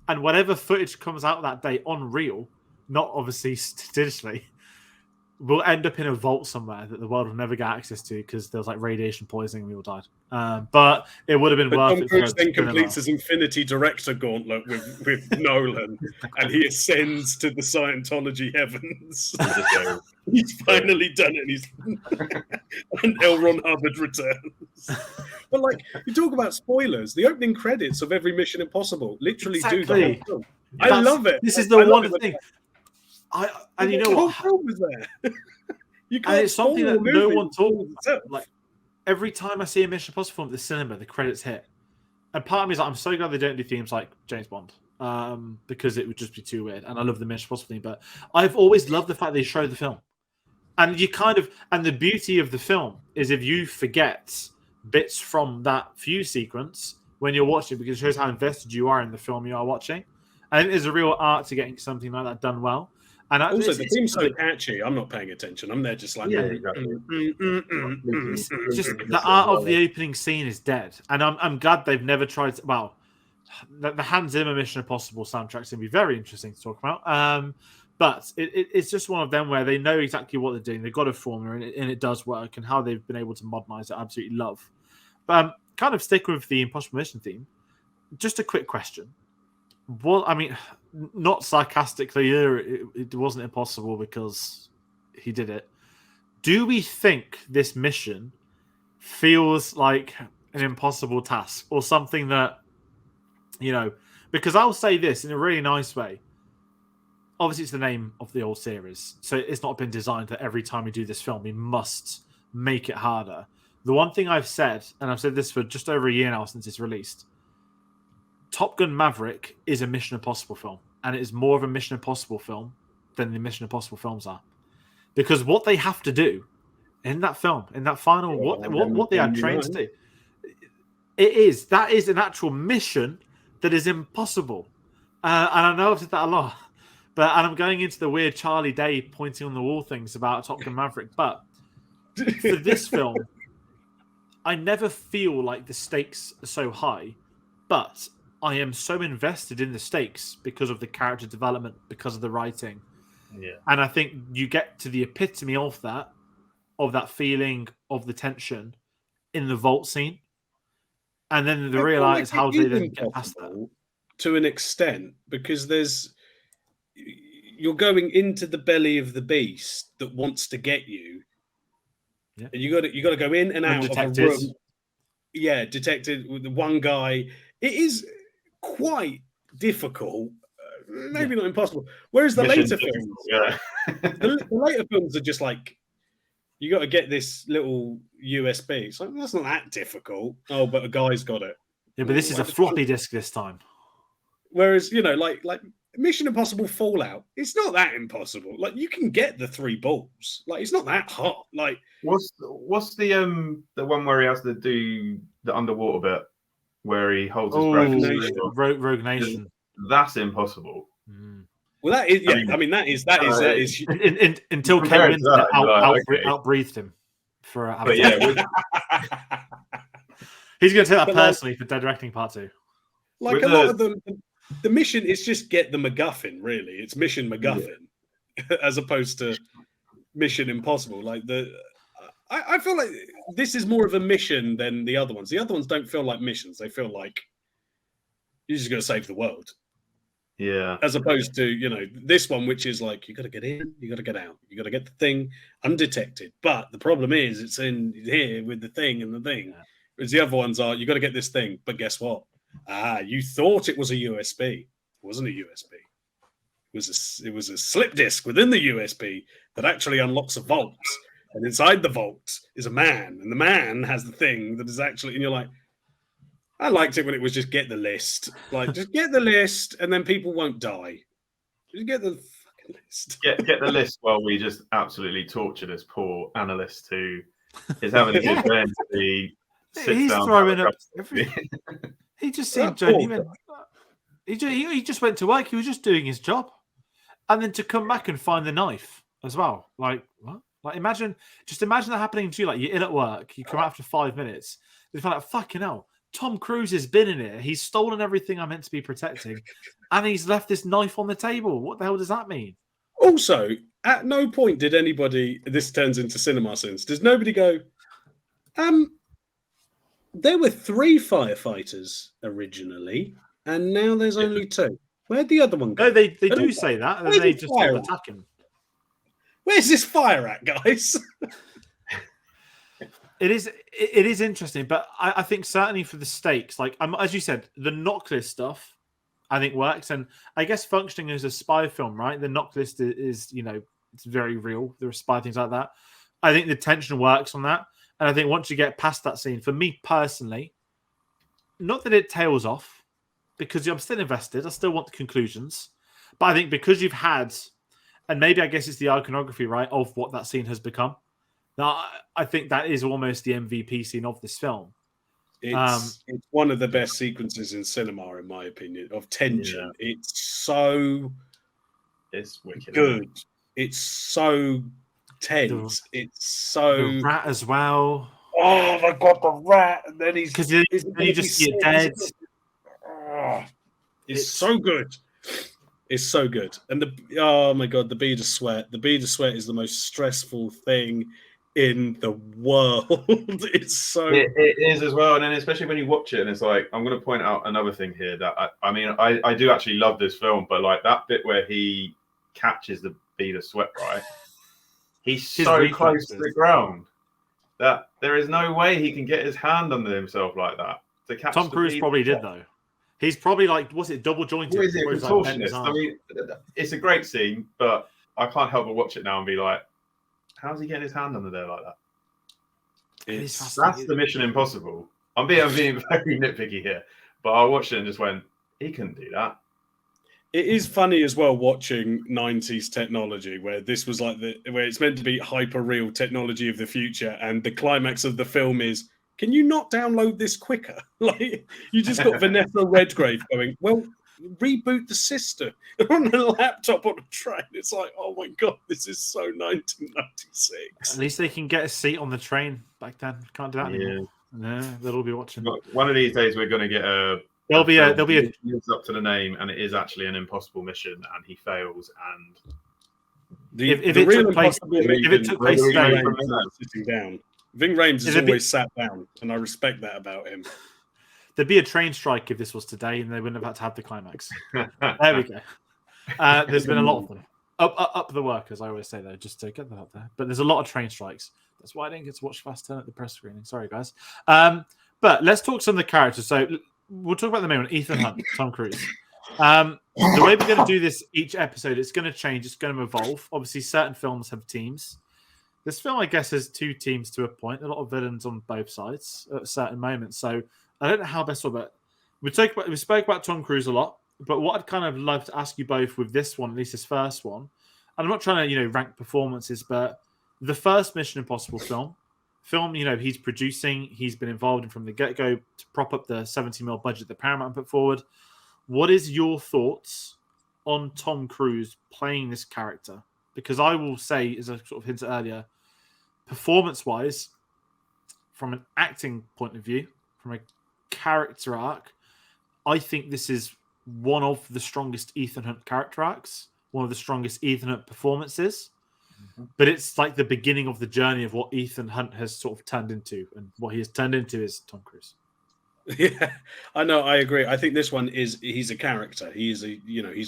and whatever footage comes out that day on reel, not obviously digitally, will end up in a vault somewhere that the world will never get access to because there was like radiation poisoning and we all died. But it would have been worth it. Tom Cruise then completes his Infinity Director gauntlet with Nolan, and he ascends to the Scientology heavens. He's finally done it. And L. Ron Hubbard returns. But like, you talk about spoilers. The opening credits of every Mission Impossible literally do the whole film. I love it. This is the one thing. And you know what? The whole film was there. You can't. And it's something that no one talks about. Like, every time I see a Mission Impossible film at the cinema, the credits hit. And part of me is like, I'm so glad they don't do themes like James Bond. because it would just be too weird. And I love the Mission Impossible thing, but I've always loved the fact they show the film. And and the beauty of the film is if you forget bits from that few sequence when you're watching, because it shows how invested you are in the film you are watching. I think there's a real art to getting something like that done well. And also, the theme's so catchy. I'm not paying attention. I'm there just like, just the art of the opening scene is dead, and I'm glad they've never tried to. Well, the Hans Zimmer Mission Impossible soundtrack's gonna be very interesting to talk about. But it's just one of them where they know exactly what they're doing. They've got a formula, and it does work. And how they've been able to modernize it, I absolutely love. But kind of stick with the Impossible Mission theme. Just a quick question. Well, I mean, not sarcastically, it wasn't impossible because he did it. Do we think this mission feels like an impossible task or something that, because I'll say this in a really nice way. Obviously, it's the name of the old series, so it's not been designed that every time we do this film, we must make it harder. The one thing I've said, and I've said this for just over a year now since it's released, Top Gun Maverick is a Mission Impossible film, and it is more of a Mission Impossible film than the Mission Impossible films are. Because what they have to do in that film, in that final, what they are trained to do, that is an actual mission that is impossible. And I know I've said that a lot. And I'm going into the weird Charlie Day pointing on the wall things about Top Gun Maverick. But for this film, I never feel like the stakes are so high. But I am so invested in the stakes because of the character development, because of the writing. Yeah. And I think you get to the epitome of that feeling of the tension in the vault scene. And then the realize is how they then get past that. To an extent, because you're going into the belly of the beast that wants to get you, and you got to go in and out of a room. Yeah, detected with the one guy. It is quite difficult, maybe not impossible. Whereas the later films, the later films are just like, you got to get this little USB. It's like, that's not that difficult. Oh, but a guy's got it. Yeah, but this is a floppy disk this time. Whereas, like Mission Impossible Fallout, it's not that impossible. Like, you can get the 3 balls. Like, it's not that hot. Like, what's the one where he has to do the underwater bit where he holds his breath? Rogue Nation. That's impossible. Well, that is. Yeah, I mean that is. Until Kevin outbreathed him for. But yeah, he's going to take that personally for directing part 2. Like a lot of them. The mission is just get the MacGuffin, really. It's Mission MacGuffin, as opposed to Mission Impossible. Like I feel like this is more of a mission than the other ones. The other ones don't feel like missions. They feel like you're just going to save the world. Yeah. As opposed to, this one, which is like, you got to get in, you got to get out. You got to get the thing undetected. But the problem is it's in here with the thing and the thing. Yeah. Whereas the other ones are, you got to get this thing. But guess what? You thought it was a USB. It wasn't a USB. It was a slip disk within the USB that actually unlocks a vault. And inside the vault is a man. And the man has the thing that is actually, and you're like, I liked it when it was just get the list. Like, just get the list and then people won't die. Just get the fucking list. Get the list while we just absolutely torture this poor analyst who is having a good day to be He's throwing up everything. He just seemed genuine. He just went to work. He was just doing his job. And then to come back and find the knife as well. Like, what? Like, imagine that happening to you. Like, you're in at work. You come out after 5 minutes. You find out, fucking hell, Tom Cruise has been in here. He's stolen everything I'm meant to be protecting. And he's left this knife on the table. What the hell does that mean? Also, at no point did anybody, this turns into cinema sins, does nobody go, there were 3 firefighters originally, and now there's only 2. Where'd the other one go? No, they do say that, and then they just attack him. Where's this fire at, guys? It is interesting, but I think certainly for the stakes, like as you said, the knock list stuff, I think works, and I guess functioning as a spy film, right? The knock list is it's very real. There are spy things like that. I think the tension works on that, and I think once you get past that scene, for me personally, not that it tails off, because I'm still invested. I still want the conclusions. But I think because you've had, and maybe I guess it's the iconography, right, of what that scene has become. Now, I think that is almost the MVP scene of this film. It's one of the best sequences in cinema, in my opinion, of tension. It's so wicked, good. It's so tense. It's so the rat as well. Oh my god, the rat! And then he's because you just see it dead. It's so good. It's so good. And oh my god, the bead of sweat. The bead of sweat is the most stressful thing in the world. It's so it is as well. And then especially when you watch it, and it's like, I'm going to point out another thing here that I do actually love this film, but like that bit where he catches the bead of sweat, right? He's so close to the ground that there is no way he can get his hand under himself like that to catch. Tom Cruise probably did though. He's probably like, was it double jointed? Or is it contortionist? I mean, it's a great scene, but I can't help but watch it now and be like, how's he getting his hand under there like that? That's the Mission Impossible. I'm being very nitpicky here, but I watched it and just went, he couldn't do that. It is funny as well watching 90s technology where this was like where it's meant to be hyper real technology of the future, and the climax of the film is, can you not download this quicker? Like, you just got Vanessa Redgrave going, well, reboot the system on a laptop on a train. It's like, oh my god, this is so 1996. At least they can get a seat on the train back then. Can't do that anymore. No, they'll all be watching. One of these days, we're going to get a. There'll be a. Lives up to the name, and it is actually an impossible mission, and he fails. And if it took place today, sitting down. Ving Rhames has always sat down, and I respect that about him. There'd be a train strike if this was today, and they wouldn't have had to have the climax. There we go. There's been a lot of them. Up the workers, I always say, though, just to get that up there. But there's a lot of train strikes. That's why I didn't get to watch Fast 10 at the press screening. Sorry, guys. But let's talk some of the characters. So we'll talk about the main one, Ethan Hunt, Tom Cruise. The way we're going to do this each episode, it's going to change. It's going to evolve. Obviously, certain films have teams. This film, I guess, has two teams to a point. A lot of villains on both sides at certain moments. So I don't know how best to talk about it. We spoke about Tom Cruise a lot, but what I'd kind of love to ask you both with this one, at least this first one, and I'm not trying to, rank performances, but the first Mission Impossible film, he's producing, he's been involved in from the get-go to prop up the $70 million budget that Paramount put forward. What is your thoughts on Tom Cruise playing this character? Because I will say, as I sort of hinted earlier, performance-wise, from an acting point of view, from a character arc, I think this is one of the strongest Ethan Hunt character arcs, one of the strongest Ethan Hunt performances. Mm-hmm. But it's like the beginning of the journey of what Ethan Hunt has sort of turned into, and what he has turned into is Tom Cruise. Yeah, I know. I agree. I think this one he's a character. He's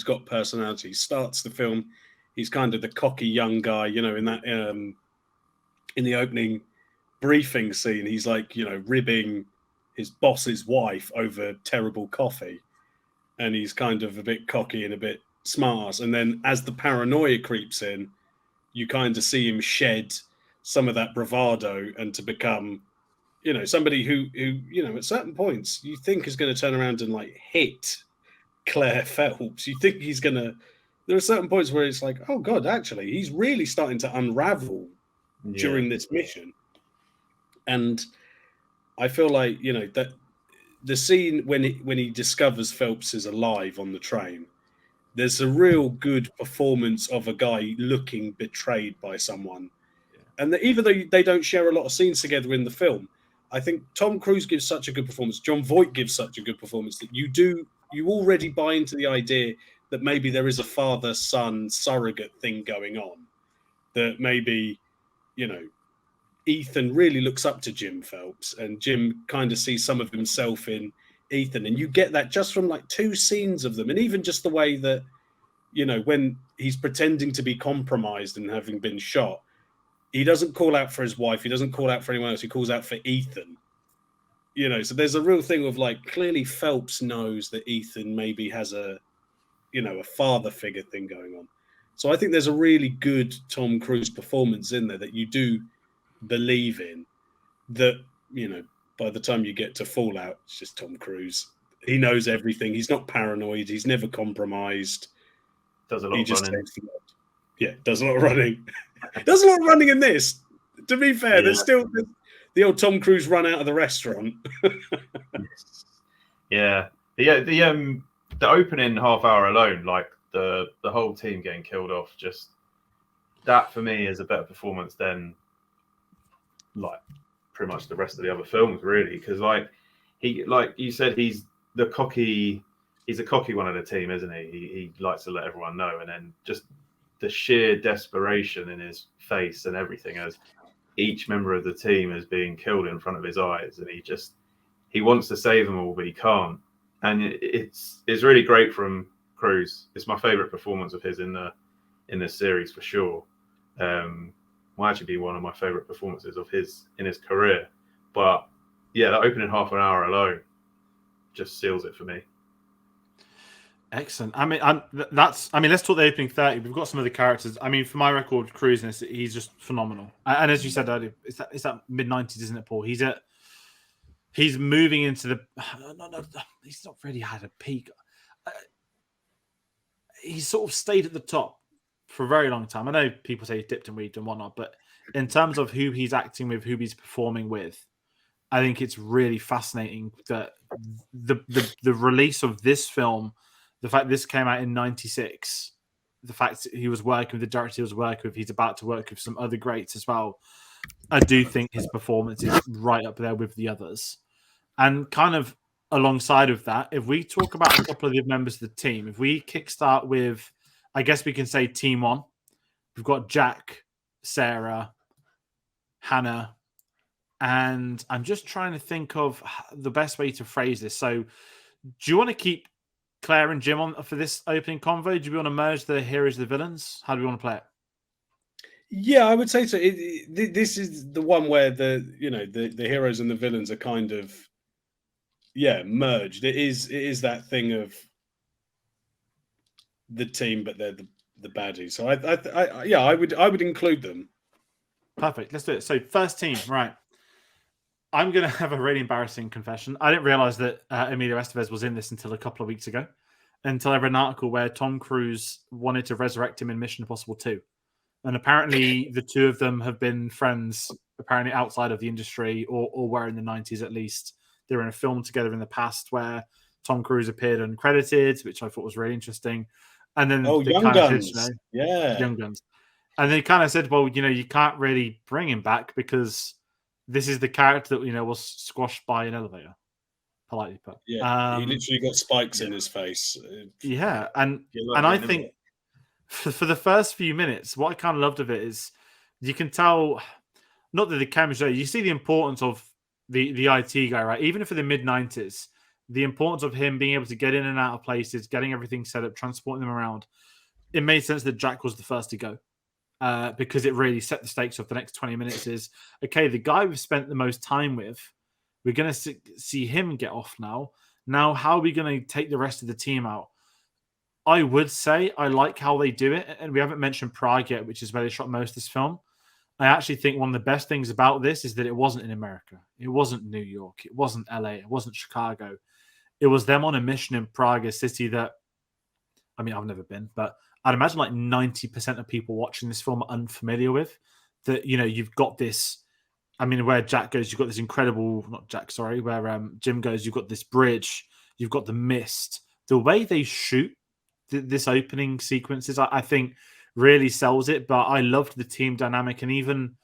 got personality. He starts the film. He's kind of the cocky young guy, in that in the opening briefing scene, he's like, ribbing his boss's wife over terrible coffee. And he's kind of a bit cocky and a bit smart. And then as the paranoia creeps in, you kind of see him shed some of that bravado and to become, somebody who at certain points you think is going to turn around and like hit Claire Phelps. You think he's going to, there are certain points where it's like, oh God, actually, he's really starting to unravel during this mission. And I feel like, that the scene when he discovers Phelps is alive on the train, there's a real good performance of a guy looking betrayed by someone. Yeah. And even though they don't share a lot of scenes together in the film, I think Tom Cruise gives such a good performance. John Voight gives such a good performance that you already buy into the idea that maybe there is a father-son surrogate thing going on. That maybe, Ethan really looks up to Jim Phelps, and Jim kind of sees some of himself in Ethan. And you get that just from like two scenes of them. And even just the way that, when he's pretending to be compromised and having been shot, he doesn't call out for his wife. He doesn't call out for anyone else. He calls out for Ethan. So there's a real thing of like, clearly Phelps knows that Ethan maybe has a father figure thing going on. So I think there's a really good Tom Cruise performance in there that you do believe in, that, by the time you get to Fallout, it's just Tom Cruise. He knows everything. He's not paranoid. He's never compromised. Does a lot He of just running. takes the lead. Yeah, does a lot of running. Does a lot of running in this. To be fair, there's still the old Tom Cruise run out of the restaurant. Yeah. The opening half hour alone, like the whole team getting killed off, just that for me is a better performance than like pretty much the rest of the other films, really. Because like you said, he's a cocky one of the team, isn't he? He likes to let everyone know, and then just the sheer desperation in his face and everything as each member of the team is being killed in front of his eyes, and he wants to save them all, but he can't. And it's really great from Cruise. It's my favorite performance of his in this series for sure. Might actually be one of my favorite performances of his in his career. But yeah, that opening half an hour alone just seals it for me. Excellent. I mean, let's talk the opening 30. We've got some of the characters. I mean, for my record, Cruise, he's just phenomenal. And as you said earlier, it's that mid-90s, isn't it, Paul? He's moving into the. No, he's not really had a peak. He's sort of stayed at the top for a very long time. I know people say he's dipped and weaved and whatnot, but in terms of who he's acting with, who he's performing with, I think it's really fascinating that the release of this film, the fact this came out in '96, the fact he was working with the director he was working with, he's about to work with some other greats as well. I do think his performance is right up there with the others. And kind of alongside of that, if we talk about a couple of the members of the team, if we kickstart with, I guess we can say Team 1, we've got Jack, Sarah, Hannah, and I'm just trying to think of the best way to phrase this. So do you want to keep Claire and Jim on for this opening convo? Do we want to merge the heroes and the villains? How do we want to play it? Yeah, I would say so. This is the one where the heroes and the villains are kind of merged. It is that thing of the team, but they're the baddies. So I would include them. Perfect. Let's do it. So first team, right? I'm going to have a really embarrassing confession. I didn't realize that Emilio Estevez was in this until a couple of weeks ago, until I read an article where Tom Cruise wanted to resurrect him in Mission Impossible 2. And apparently the two of them have been friends, apparently outside of the industry, or were in the 90s at least. They were in a film together in the past where Tom Cruise appeared uncredited, which I thought was really interesting. And then they Young kind of Guns. said, Yeah. Young Guns. And they kind of said, well, you can't really bring him back because this is the character that, was squashed by an elevator, politely put. Yeah, he literally got spikes in his face. Yeah, and I think for the first few minutes, what I kind of loved of it is you can tell, not that the camera's there, you see the importance of the IT guy, right? Even for the mid-90s, the importance of him being able to get in and out of places, getting everything set up, transporting them around. It made sense that Jack was the first to go. Because it really set the stakes of the next 20 minutes is, okay, the guy we've spent the most time with, we're going to see him get off now. Now, how are we going to take the rest of the team out? I would say I like how they do it. And we haven't mentioned Prague yet, which is where they shot most of this film. I actually think one of the best things about this is that it wasn't in America. It wasn't New York. It wasn't LA. It wasn't Chicago. It was them on a mission in Prague, a city that, I mean, I've never been, but I'd imagine like 90% of people watching this film are unfamiliar with. That, you've got this, I mean, where Jack goes, you've got this incredible, not Jack, sorry, where Jim goes, you've got this bridge, you've got the mist. The way they shoot this opening sequences, I think really sells it, but I loved the team dynamic and even,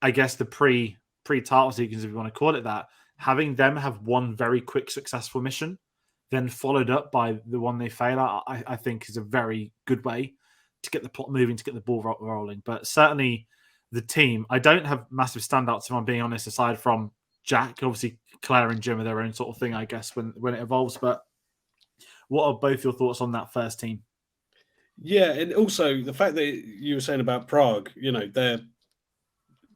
I guess, the pre-title sequence, if you want to call it that, having them have one very quick, successful mission then followed up by the one they fail at, I think is a very good way to get the plot moving, to get the ball rolling. But certainly the team, I don't have massive standouts, if I'm being honest, aside from Jack. Obviously, Claire and Jim are their own sort of thing, I guess, when it evolves. But what are both your thoughts on that first team? Yeah, and also the fact that you were saying about Prague, they're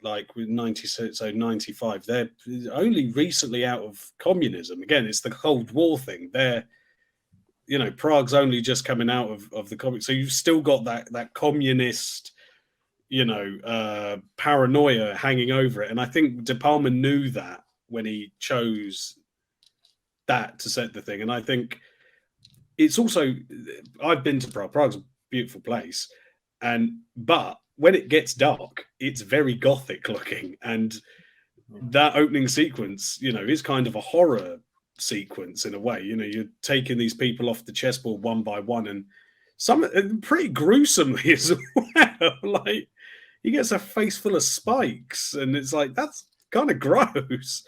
like with 96, so 95, they're only recently out of communism. Again, it's the Cold War thing. They're, Prague's only just coming out of the comic. So you've still got that communist, paranoia hanging over it. And I think De Palma knew that when he chose that to set the thing. And I think it's also, I've been to Prague. Prague's a beautiful place, but when it gets dark, it's very gothic looking, and that opening sequence, is kind of a horror sequence in a way. You're taking these people off the chessboard one by one, and some pretty gruesomely as well. Like, he gets a face full of spikes, and it's like, that's kind of gross.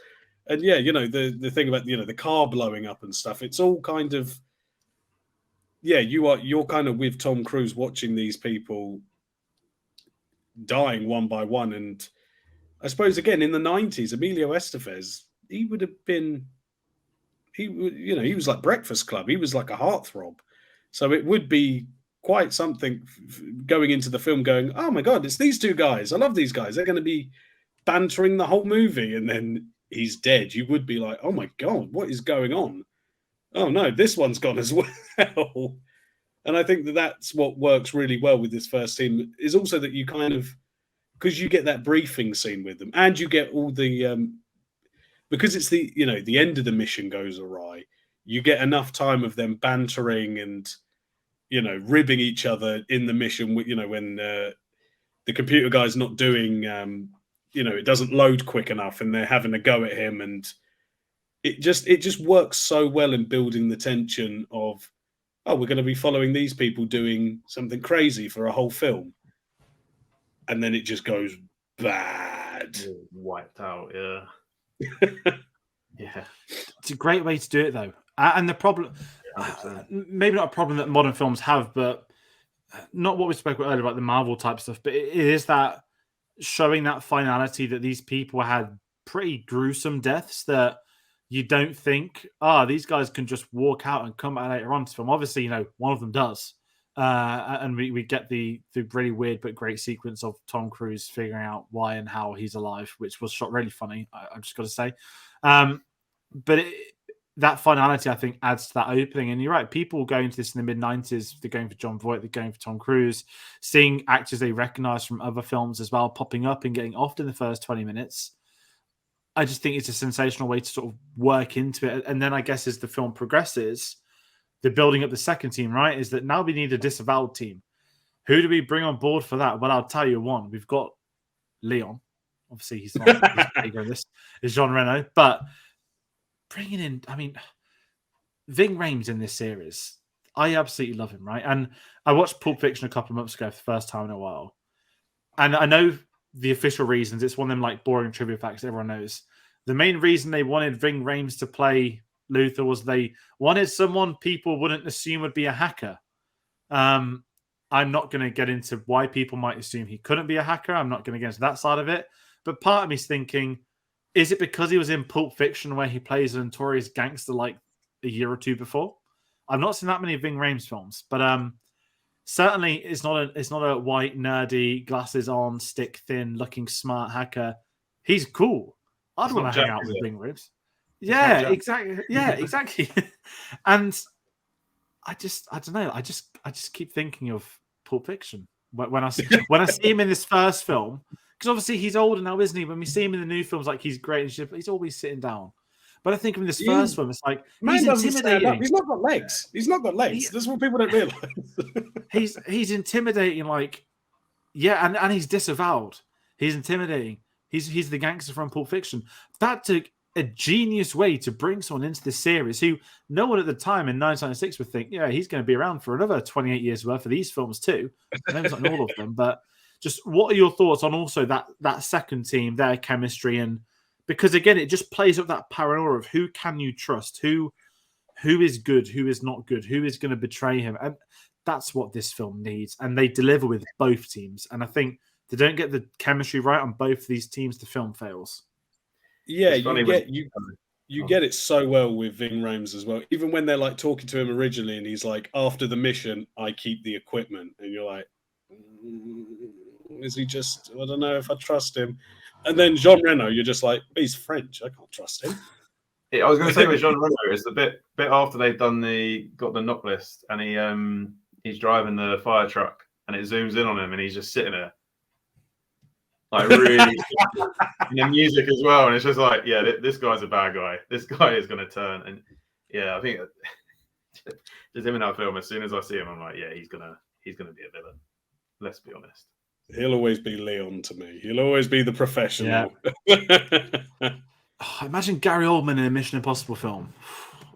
And yeah, the thing about the car blowing up and stuff, it's all kind of, yeah, you're kind of with Tom Cruise watching these people dying one by one. And I suppose, again, in the 90s, Emilio Estevez, he would have been, he was like Breakfast Club. He was like a heartthrob. So it would be quite something going into the film going, oh my God, it's these two guys. I love these guys. They're going to be bantering the whole movie. And then he's dead. You would be like, oh my God, what is going on? Oh no, this one's gone as well. And I think that's what works really well with this first team, is also that you kind of, because you get that briefing scene with them, and you get all the because it's the the end of the mission goes awry, you get enough time of them bantering and ribbing each other in the mission. When the computer guy's not doing it doesn't load quick enough, and they're having a go at him, and it just works so well in building the tension of, oh, we're going to be following these people doing something crazy for a whole film. And then it just goes bad. Wiped out, yeah. Yeah. It's a great way to do it, though. And the problem, maybe not a problem that modern films have, but not what we spoke about earlier about the Marvel type stuff, but it is that showing that finality that these people had pretty gruesome deaths that you don't think, these guys can just walk out and come back later on to film. Obviously, one of them does. And we get the really weird but great sequence of Tom Cruise figuring out why and how he's alive, which was shot really funny, I've just got to say. But that finality, I think, adds to that opening. And you're right, people going to this in the mid-90s, they're going for John Voight, they're going for Tom Cruise, seeing actors they recognize from other films as well popping up and getting off in the first 20 minutes. I just think it's a sensational way to sort of work into it. And then I guess as the film progresses, the building up the second team, right, is that now we need a disavowed team. Who do we bring on board for that? Well, I'll tell you one. We've got Leon. Obviously, he's not bigger in this. Is Jean Reno. But bringing in, Ving Rhames in this series, I absolutely love him, right? And I watched Pulp Fiction a couple of months ago for the first time in a while. And I know the official reasons. It's one of them like boring trivia facts everyone knows. The main reason they wanted Ving Rhames to play Luther was they wanted someone people wouldn't assume would be a hacker. I'm not going to get into why people might assume he couldn't be a hacker. I'm not going to get into that side of it. But part of me is thinking, is it because he was in Pulp Fiction where he plays a notorious gangster like a year or two before? I've not seen that many Ving Rhames films, but certainly it's not a white, nerdy, glasses on, stick thin, looking smart hacker. He's cool. I'd want to hang out with Ving Rhames. Yeah, exactly. Yeah, exactly. And I don't know. I just keep thinking of Pulp Fiction when I see him in this first film, because obviously he's older now, isn't he? When we see him in the new films, like he's great and shit, but he's always sitting down. But I think in this first film, it's like he's intimidating. He's not got legs. That's what people don't realize. he's intimidating. Like, yeah, and he's disavowed. He's intimidating. He's the gangster from Pulp Fiction. That took a genius way to bring someone into this series who no one at the time in 1996 would think, yeah, he's going to be around for another 28 years worth of these films too. Maybe it's not all of them, but just what are your thoughts on also that second team, their chemistry? And because again, it just plays up that paranoia of who can you trust, who is good, who is not good, who is going to betray him. And that's what this film needs. And they deliver with both teams. And I think they don't get the chemistry right on both of these teams, the film fails. Yeah, you get it so well with Ving Rhames as well. Even when they're like talking to him originally, and he's like, "After the mission, I keep the equipment," and you're like, "Is he just? I don't know if I trust him." And then Jean Reno, you're just like, "He's French. I can't trust him." I was going to say with Jean Reno, it's the bit after they've got the knock list, and he's driving the fire truck, and it zooms in on him, and he's just sitting there. Like really, and the music as well, and it's just like, yeah, this guy's a bad guy. This guy is going to turn, and Yeah, I think just him in that film. As soon as I see him, I'm like, yeah, he's gonna be a villain. Let's be honest. He'll always be Leon to me. He'll always be the professional. Imagine Gary Oldman in a Mission Impossible film.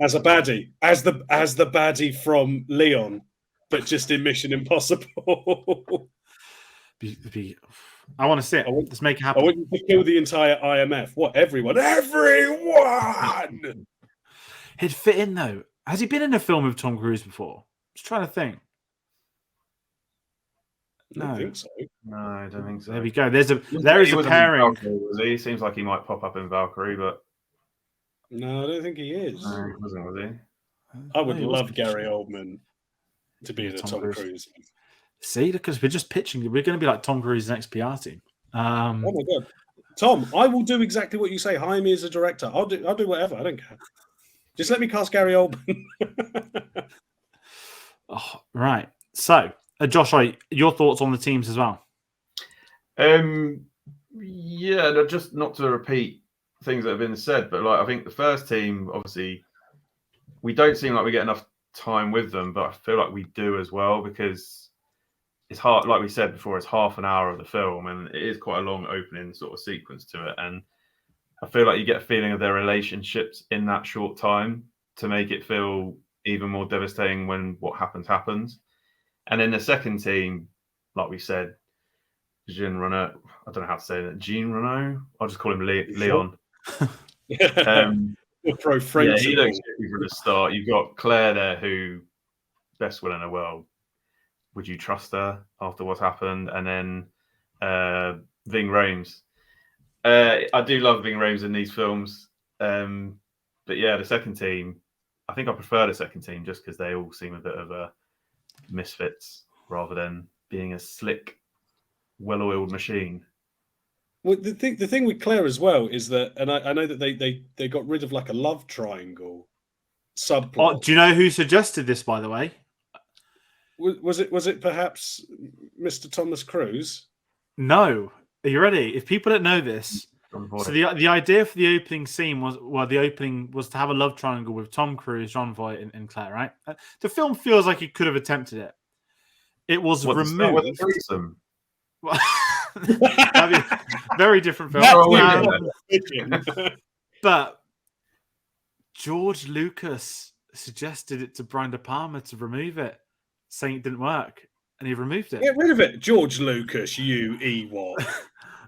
As a baddie, as the baddie from Leon, but just in Mission Impossible. I want to see it. Let's make it happen. I want you to kill the entire IMF. What? Everyone? Everyone! He'd fit in though. Has he been in a film with Tom Cruise before? Just trying to think. I don't think so. No, I don't think so. There we go. There is a pairing. He seems like he might pop up in Valkyrie, but no, I don't think he is. No, he wasn't, was he? I would love Gary Oldman to be in a Tom Cruise. See, because we're just pitching. We're going to be like Tom Cruise's next PR team. Oh my god, Tom! I will do exactly what you say. Hire me as a director. I'll do whatever. I don't care. Just let me cast Gary Oldman. Right. So, Josh, your thoughts on the teams as well? Yeah, just not to repeat things that have been said, but like I think the first team, obviously, we don't seem like we get enough time with them, but I feel like we do as well because it's hard. Like we said before, it's half an hour of the film, and it is quite a long opening sort of sequence to it. And I feel like you get a feeling of their relationships in that short time to make it feel even more devastating when what happens. And then the second team, like we said, Jean Renault. I don't know how to say that. Jean Renault. I'll just call him Leon. Pro French. Yeah, he looks good from the start. You've got Claire there, who best will in the world. Would you trust her after what's happened? And then Ving Rhames. I do love Ving Rhames in these films. But yeah, the second team, I think I prefer the second team just because they all seem a bit of a misfits rather than being a slick, well-oiled machine. Well, the thing with Claire as well is that, and I know that they got rid of like a love triangle subplot. Do you know who suggested this, by the way? Was it perhaps Mr. Thomas Cruise? No. Are you ready? If people don't know this, so the idea for the opening scene was to have a love triangle with Tom Cruise, John Voight, and Claire. Right? The film feels like he could have attempted it. It was removed. With a threesome? That'd be a very different film. But George Lucas suggested it to Brian De Palma to remove it, saying it didn't work, and he removed it. Get rid of it, George Lucas, you Ewok.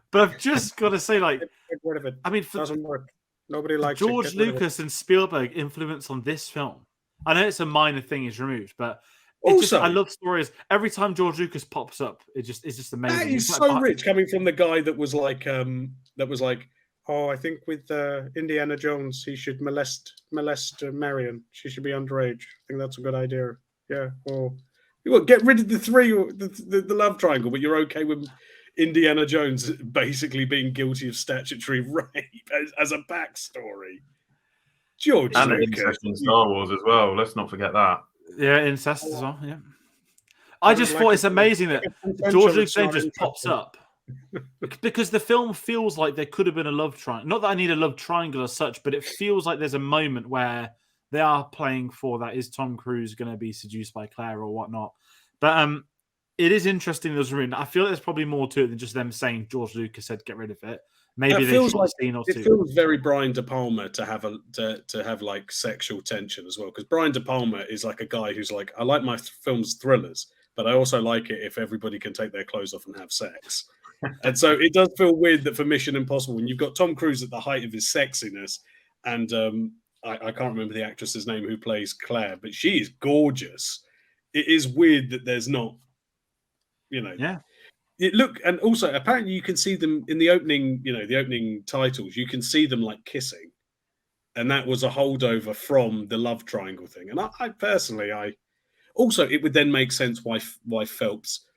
But I've just got to say, like, get rid of it. I mean, Doesn't work. Nobody likes George Lucas and Spielberg influence on this film. I know it's a minor thing is removed, but I love stories. Every time George Lucas pops up, it's just amazing. That is so rich, coming from the guy that was like, oh, I think with Indiana Jones, he should molest Marion. She should be underage. I think that's a good idea. Yeah. Well, get rid of the love triangle, but you're okay with Indiana Jones basically being guilty of statutory rape as a backstory. George Lucas in Star Wars as well. Let's not forget that. Yeah, incest as well. Yeah, I just thought it's amazing that George Lucas just pops up because the film feels like there could have been a love triangle. Not that I need a love triangle as such, but it feels like there's a moment where they are playing for that. Is Tom Cruise going to be seduced by Claire or whatnot? But it is interesting. There's room. I feel like there's probably more to it than just them saying George Lucas said get rid of it. Maybe they shot a scene or two. It feels very Brian De Palma to have like sexual tension as well, because Brian De Palma is like a guy who's like, I like my films thrillers, but I also like it if everybody can take their clothes off and have sex. And so it does feel weird that for Mission Impossible, when you've got Tom Cruise at the height of his sexiness, and I can't remember the actress's name who plays Claire, but she is gorgeous. It is weird that there's not, yeah. And also apparently you can see them in the opening, the opening titles. You can see them like kissing, and that was a holdover from the love triangle thing. And I personally, also it would then make sense why Phelps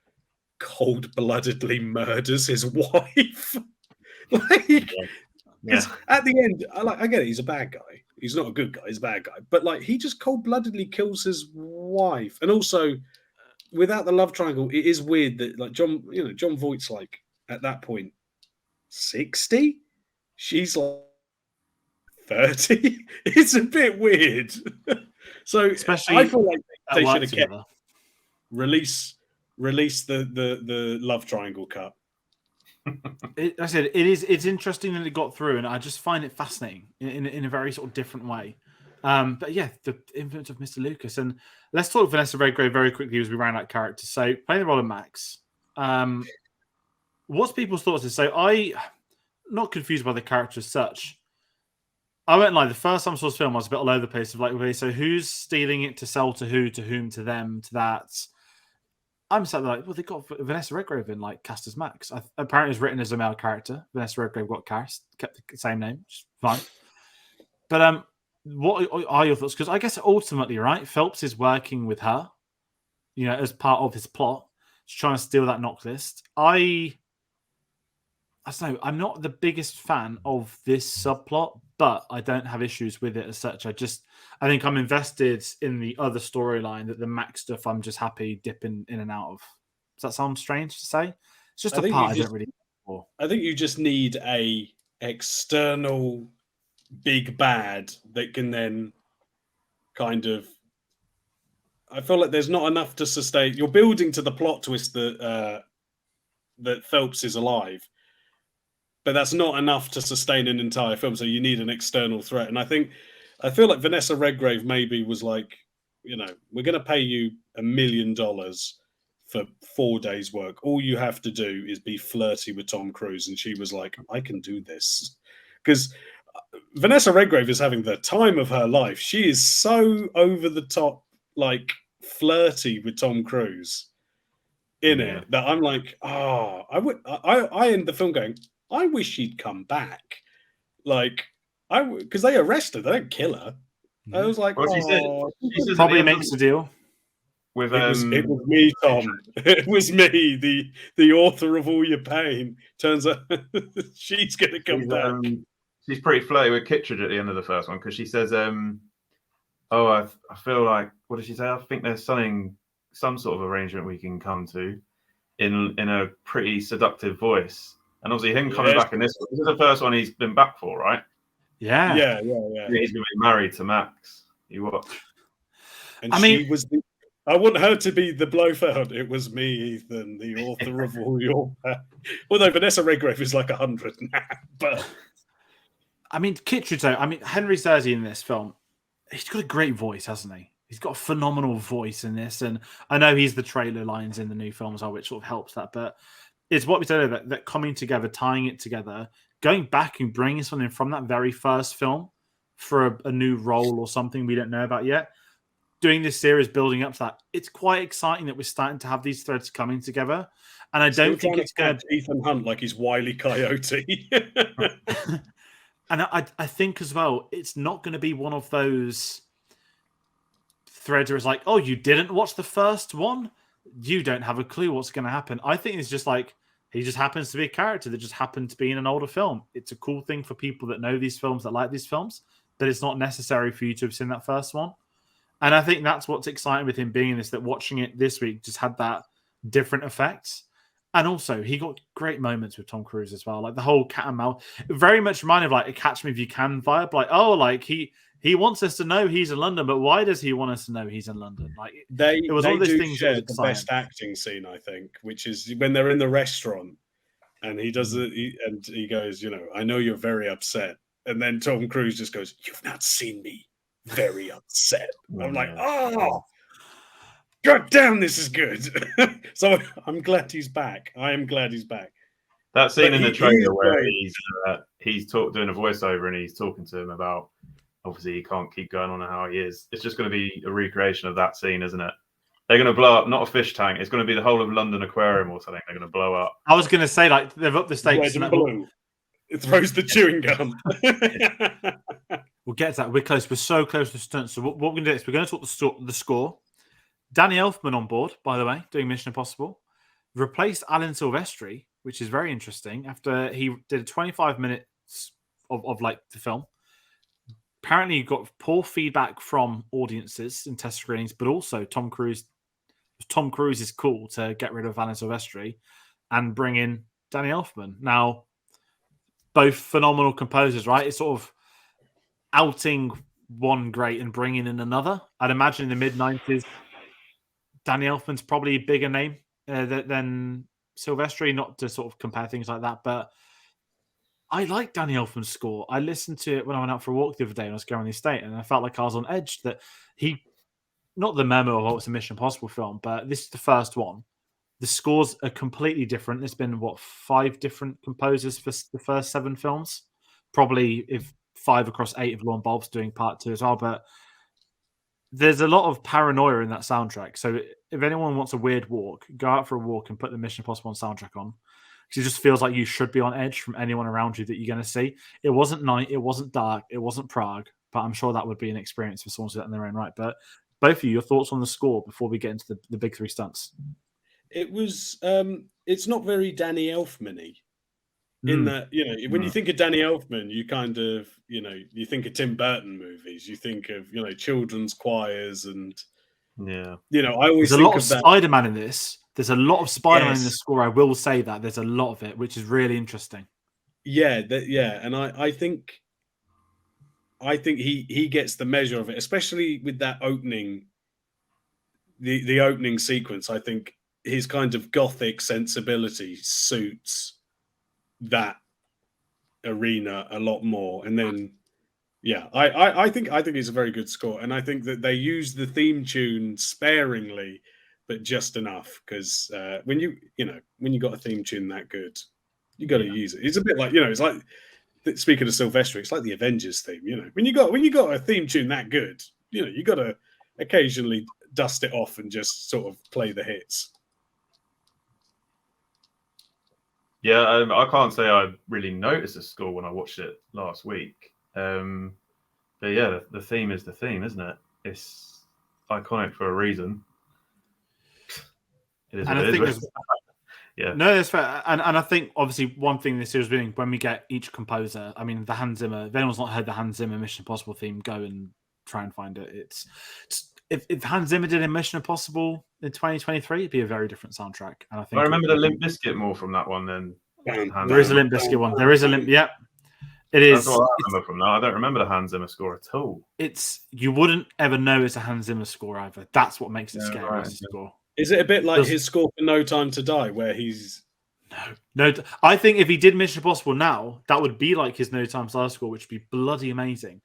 cold-bloodedly murders his wife. At the end, I get it. He's a bad guy. He's not a good guy. He's a bad guy. But like, he just cold-bloodedly kills his wife, and also, without the love triangle, it is weird that like John Voight's like at that point 60, she's like 30. It's a bit weird. So Especially I feel like at they work should have kept together. release the love triangle cut. I said it's interesting that it got through, and I just find it fascinating in a very sort of different way. But yeah, the influence of Mr. Lucas, and let's talk Vanessa Redgrave very quickly as we round out characters. So playing the role of Max, what's people's thoughts? So I'm not confused by the character as such. I won't lie. The first time I saw this film, I was a bit all over the place of like, okay, so who's stealing it to sell to who, to whom, to them, to that. I'm sat there like, well, they got Vanessa Redgrave in like cast as Max. Apparently, it's written as a male character. Vanessa Redgrave got cast, kept the same name, which is fine. But what are your thoughts? Because I guess ultimately, right, Phelps is working with her, as part of his plot. He's trying to steal that knock list. I don't know. I'm not the biggest fan of this subplot, but I don't have issues with it as such. I think I'm invested in the other storyline. That the Max stuff, I'm just happy dipping in and out of. Does that sound strange to say? It's just a part I don't really. I think you just need a external big bad that can then kind of. I feel like there's not enough to sustain. You're building to the plot twist that Phelps is alive, but that's not enough to sustain an entire film. So you need an external threat. And I feel like Vanessa Redgrave maybe was like, we're going to pay you $1 million for 4 days' work. All you have to do is be flirty with Tom Cruise. And she was like, I can do this. Because Vanessa Redgrave is having the time of her life. She is so over the top, like flirty with Tom Cruise in it that I'm like, I end the film going, I wish she'd come back. Like, because they arrest her, they don't kill her. I was like, she said probably makes a deal. With it was me, Tom. It was me, the author of all your pain. Turns out she's gonna come back. She's pretty flirty with Kittredge at the end of the first one because she says, I feel like, what did she say? I think there's some sort of arrangement we can come to in a pretty seductive voice. And obviously him coming back in this is the first one he's been back for, right? Yeah. He's been married to Max. You watch. And she was I want her to be the Blofeld. It was me, Ethan, the author of all your although Vanessa Redgrave is like 100 now. But I mean, Kittredge, though, Henry Cersei in this film, he's got a great voice, hasn't he? He's got a phenomenal voice in this. And I know he's the trailer lines in the new film as well, which sort of helps that. But it's what we said about that coming together, tying it together, going back and bringing something from that very first film for a new role or something we don't know about yet. Doing this series, building up to that, it's quite exciting that we're starting to have these threads coming together. And I don't think it's going to Ethan Hunt like he's Wile E. Coyote. And I think as well, it's not going to be one of those threads where it's like, oh, you didn't watch the first one? You don't have a clue what's going to happen. I think it's just like, he just happens to be a character that just happened to be in an older film. It's a cool thing for people that know these films, that like these films, but it's not necessary for you to have seen that first one. And I think that's what's exciting with him being in this, that watching it this week just had that different effect. And also, he got great moments with Tom Cruise as well. Like the whole cat and mouse, very much reminded of like a Catch Me If You Can vibe. Like, oh, like he wants us to know he's in London, but why does he want us to know he's in London? Like it was all those things. Share the best acting scene, I think, which is when they're in the restaurant and he does it, and he goes, I know you're very upset, and then Tom Cruise just goes, "You've not seen me very upset." I'm like, oh. God damn, this is good. So I'm glad he's back. I am glad he's back. That scene in the trailer where he's doing a voiceover and he's talking to him about, obviously he can't keep going on how he is. It's just going to be a recreation of that scene, isn't it? They're going to blow up, not a fish tank. It's going to be the whole of London Aquarium or something. They're going to blow up. I was going to say, like, they've upped the stakes. Red and blue. It throws the chewing gum. We'll get to that. We're close. We're so close to stunts. So what we're going to do is we're going to talk the score. Danny Elfman on board, by the way, doing Mission Impossible. Replaced Alan Silvestri, which is very interesting, after he did 25 minutes of like the film. Apparently, he got poor feedback from audiences in test screenings, but also Tom Cruise is cool to get rid of Alan Silvestri and bring in Danny Elfman. Now, both phenomenal composers, right? It's sort of outing one great and bringing in another. I'd imagine in the mid-90s, Danny Elfman's probably a bigger name than Silvestri, not to sort of compare things like that, but I like Danny Elfman's score. I listened to it when I went out for a walk the other day and I was going on the estate, and I felt like I was on edge that not the memo of it's a Mission Impossible film, but this is the first one. The scores are completely different. There's been, 5 different composers for the first 7 films? Probably if 5 across 8 of Lorne Balfe's doing part 2 as well, but there's a lot of paranoia in that soundtrack. So if anyone wants a weird walk, go out for a walk and put the Mission Impossible soundtrack on. Because it just feels like you should be on edge from anyone around you that you're going to see. It wasn't night, it wasn't dark, it wasn't Prague, but I'm sure that would be an experience for someone to do that in their own right. But both of you, your thoughts on the score before we get into the big 3 stunts? It was, it's not very Danny Elfman-y. In that, when you think of Danny Elfman, you kind of, you think of Tim Burton movies, you think of, children's choirs, and I always there's a think lot of that. Spider-Man in this. There's a lot of Spider-Man in the Yes. score. I will say that there's a lot of it, which is really interesting. Yeah, and I think he gets the measure of it, especially with that opening, the opening sequence. I think his kind of gothic sensibility suits that arena a lot more. And then I think it's a very good score, and I think that they use the theme tune sparingly but just enough, because when you got a theme tune that good, you got to use it. It's a bit like, it's like, speaking of Silvestri, it's like the Avengers theme. When you got a theme tune that good, you got to occasionally dust it off and just sort of play the hits. Yeah, I can't say I really noticed the score when I watched it last week. But yeah, the theme is the theme, isn't it? It's iconic for a reason. It is And what I it think is. Yeah. No, that's fair. And I think obviously one thing this year is doing when we get each composer. I mean, the Hans Zimmer. If anyone's not heard the Hans Zimmer Mission Impossible theme, go and try and find it. It's if Hans Zimmer did a Mission Impossible in 2023, it'd be a very different soundtrack. And I think I remember the Limp Bizkit more from that one than there is a Limp Bizkit one. There is a Limp. Yep, it is. That's what I remember from that. I don't remember the Hans Zimmer score at all. You wouldn't ever know it's a Hans Zimmer score either. That's what makes it scary. Right. The score. Is it a bit like his score for No Time to Die, where he's no? I think if he did Mission Impossible now, that would be like his No Time to Die score, which would be bloody amazing.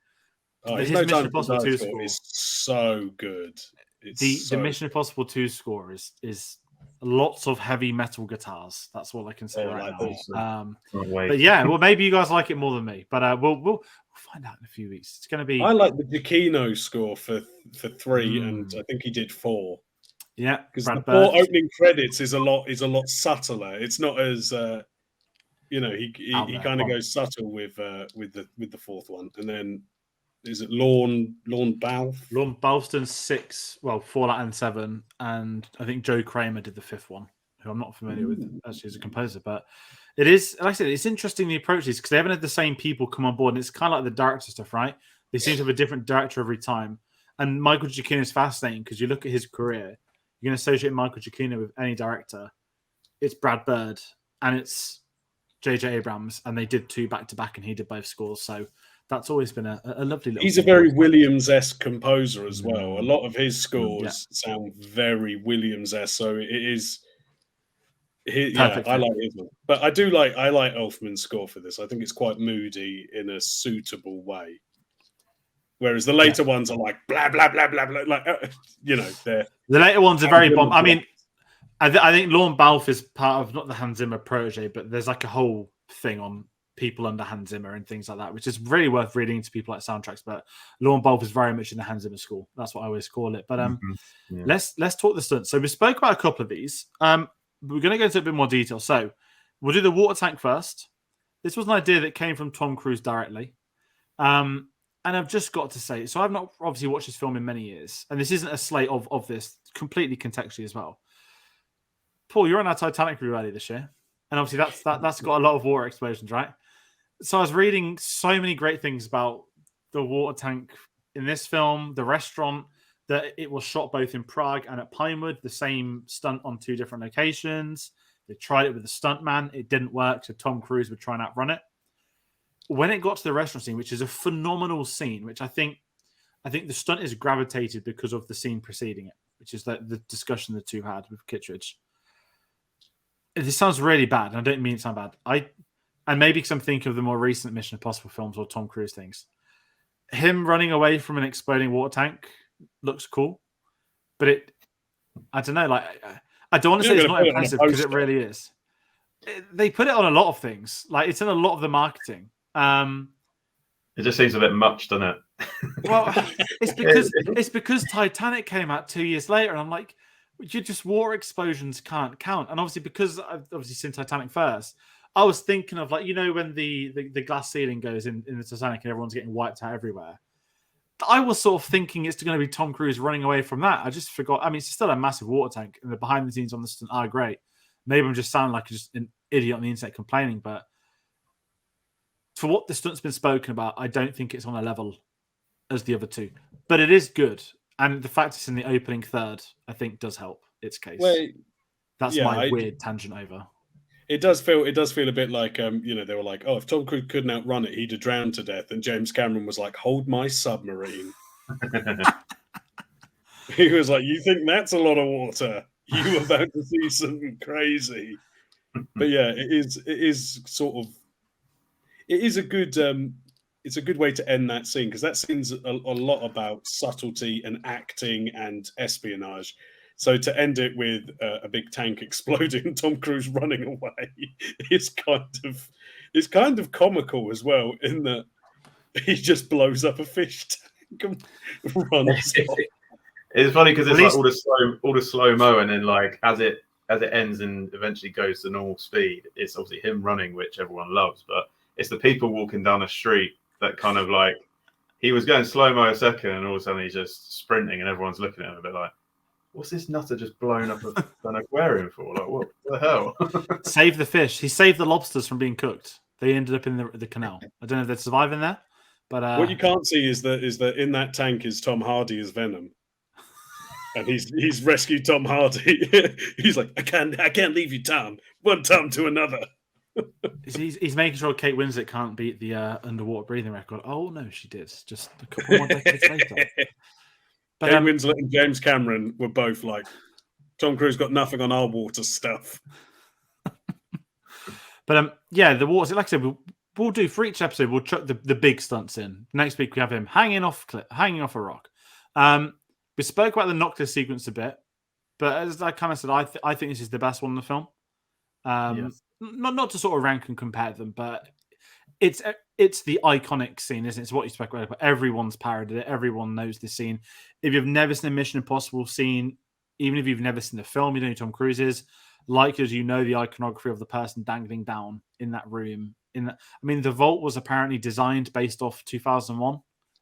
his No Mission Time to Die 2 score is so good. The Mission Impossible 2 score is lots of heavy metal guitars. That's all I can say now. But yeah, well, maybe you guys like it more than me, but we'll find out in a few weeks. It's going to be. I like the Giacchino score for 3, and I think he did 4. Yeah, because the 4 opening credits is a lot subtler. It's not as he kind of goes subtle with the 4th one, and then is it Lorne Balfe? Lorne Balfe's done 6, Fallout and 7, and I think Joe Kramer did the 5th one, who I'm not familiar with actually as a composer, but it is, like I said, it's interesting the approaches because they haven't had the same people come on board, and it's kind of like the director stuff, right? They seem to have a different director every time, and Michael Giacchino is fascinating because you look at his career. You're going to associate Michael Giacchino with any director. It's Brad Bird and it's J.J. Abrams, and they did 2 back-to-back, and he did both scores. So that's always been a lovely little. He's a very Williams-esque composer as well. A lot of his scores sound very Williams-esque, so it is. I like his one, but I like Elfman's score for this. I think it's quite moody in a suitable way. Whereas the later ones are like blah blah blah blah blah, like they're the later ones are very bomb. I mean, I think Lorne Balfe is part of not the Hans Zimmer protege, but there's like a whole thing on people under Hans Zimmer and things like that, which is really worth reading into people like soundtracks. But Lorne Balfe is very much in the Hans Zimmer school. That's what I always call it. But let's talk the stunts. So we spoke about a couple of these. We're going to go into a bit more detail. So we'll do the water tank first. This was an idea that came from Tom Cruise directly. And I've just got to say, so I've not obviously watched this film in many years, and this isn't a slate of this, completely contextually as well. Paul, you're on our Titanic review earlier this year, and obviously that's got a lot of water explosions, right? So I was reading so many great things about the water tank in this film, the restaurant, that it was shot both in Prague and at Pinewood, the same stunt on 2 different locations. They tried it with a stuntman, it didn't work, so Tom Cruise would try and outrun it. when it got to the restaurant scene, which is a phenomenal scene, which I think the stunt is gravitated because of the scene preceding it, which is that the discussion the two had with Kittredge. This sounds really bad, and I don't mean it to sound bad. And maybe because I'm thinking of the more recent Mission Impossible films or Tom Cruise things. Him running away from an exploding water tank looks cool, but I don't know. Like, I don't want to say it's not impressive because it really is. They put it on a lot of things. Like, it's in a lot of the marketing. It just seems a bit much, doesn't it? Well, it's because Titanic came out 2 years later, and I'm like, just water explosions can't count. And obviously, because I've obviously seen Titanic first, I was thinking of, like, when the glass ceiling goes in the Titanic and everyone's getting wiped out everywhere. I was sort of thinking it's going to be Tom Cruise running away from that. I just forgot. I mean, it's still a massive water tank, and the behind the scenes on the stunt are great. Maybe I'm just sounding like just an idiot on the internet complaining, but for what the stunt's been spoken about, I don't think it's on a level as the other two. But it is good, and the fact it's in the opening third, I think, does help its case. Well, that's my weird tangent over. It does feel a bit like they were like, oh, if Tom Cruise couldn't outrun it, he'd have drowned to death. And James Cameron was like, hold my submarine. He was like, you think that's a lot of water? You were about to see something crazy. But yeah, it is sort of, it is a good it's a good way to end that scene, because that scene's a lot about subtlety and acting and espionage. So to end it with a big tank exploding and Tom Cruise running away is kind of comical as well, in that he just blows up a fish tank and runs off. It's funny because it's like all the slow mo, and then like as it ends and eventually goes to normal speed, it's obviously him running, which everyone loves, but it's the people walking down the street that kind of like, he was going slow mo a second, and all of a sudden he's just sprinting, and everyone's looking at him a bit like, what's this nutter just blown up an aquarium for? Like, what the hell? Save the fish. He saved the lobsters from being cooked. They ended up in the canal. I don't know if they'd survive in there, but what you can't see is that in that tank is Tom Hardy as Venom, and he's rescued Tom Hardy. He's like, I can't leave you, Tom. One Tom to another. He's making sure Kate Winslet can't beat the underwater breathing record. Oh no, she did. Just a couple more decades later. But Kate Winslet and James Cameron were both like, Tom Cruise got nothing on our water stuff. But yeah, the water. Like I said, we'll do for each episode. We'll chuck the big stunts in. Next week we have him hanging off a rock. We spoke about the Noctis sequence a bit, but as I kind of said, I think this is the best one in the film. Yes. Not to sort of rank and compare them, but it's the iconic scene, isn't it? It's what you spoke about. But everyone's parodied it. Everyone knows this scene. If you've never seen a Mission Impossible scene, even if you've never seen the film, you know who Tom Cruise is. Like as you know the iconography of the person dangling down in that room. The vault was apparently designed based off 2001: